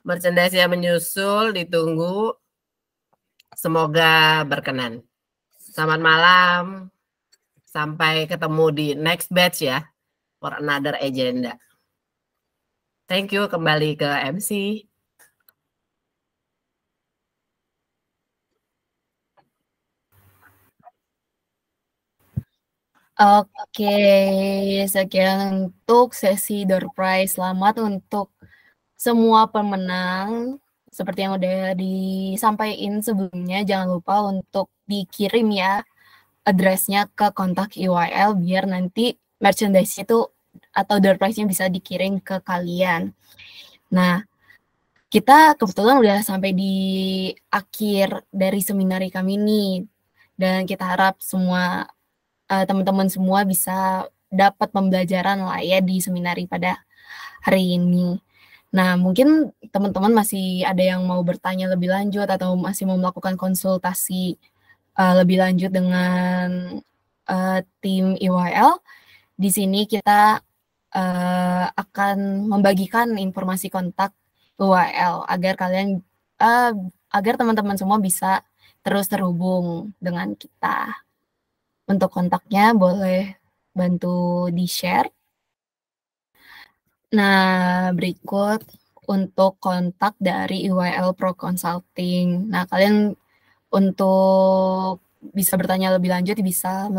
merchandise-nya menyusul, ditunggu. Semoga berkenan. Selamat malam. Sampai ketemu di next batch ya. For another agenda. Thank you. Kembali ke MC. Oke, sekian untuk sesi door prize. Selamat untuk semua pemenang. Seperti yang udah disampaikan sebelumnya, jangan lupa untuk dikirim ya address-nya ke kontak EYL biar nanti merchandise itu atau door prize-nya bisa dikirim ke kalian. Nah, kita kebetulan udah sampai di akhir dari seminar kami nih, dan kita harap semua teman-teman semua bisa dapat pembelajaran lah ya di seminari pada hari ini. Nah, mungkin teman-teman masih ada yang mau bertanya lebih lanjut atau masih mau melakukan konsultasi lebih lanjut dengan tim EYL. Di sini kita akan membagikan informasi kontak EYL agar kalian agar teman-teman semua bisa terus terhubung dengan kita. Untuk kontaknya boleh bantu di-share. Nah, berikut untuk kontak dari EYL Pro Consulting. Nah, kalian untuk bisa bertanya lebih lanjut bisa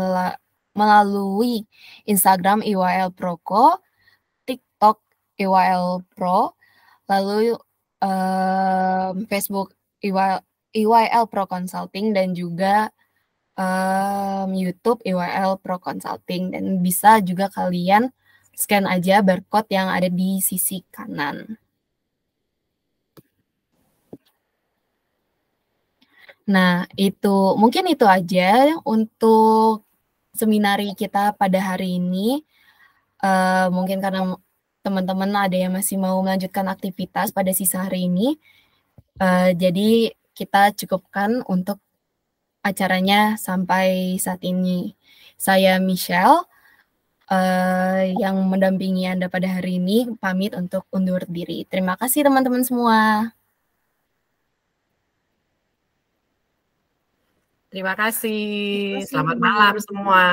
melalui Instagram EYL Proco, TikTok EYL Pro, lalu Facebook EYL Pro Consulting, dan juga YouTube EYL Pro Consulting, dan bisa juga kalian scan aja barcode yang ada di sisi kanan. Nah, mungkin itu aja untuk seminari kita pada hari ini. Mungkin karena teman-teman ada yang masih mau melanjutkan aktivitas pada sisa hari ini, jadi kita cukupkan untuk acaranya sampai saat ini. Saya Michelle, yang mendampingi Anda pada hari ini, pamit untuk undur diri. Terima kasih teman-teman semua. Terima kasih. Selamat malam semua.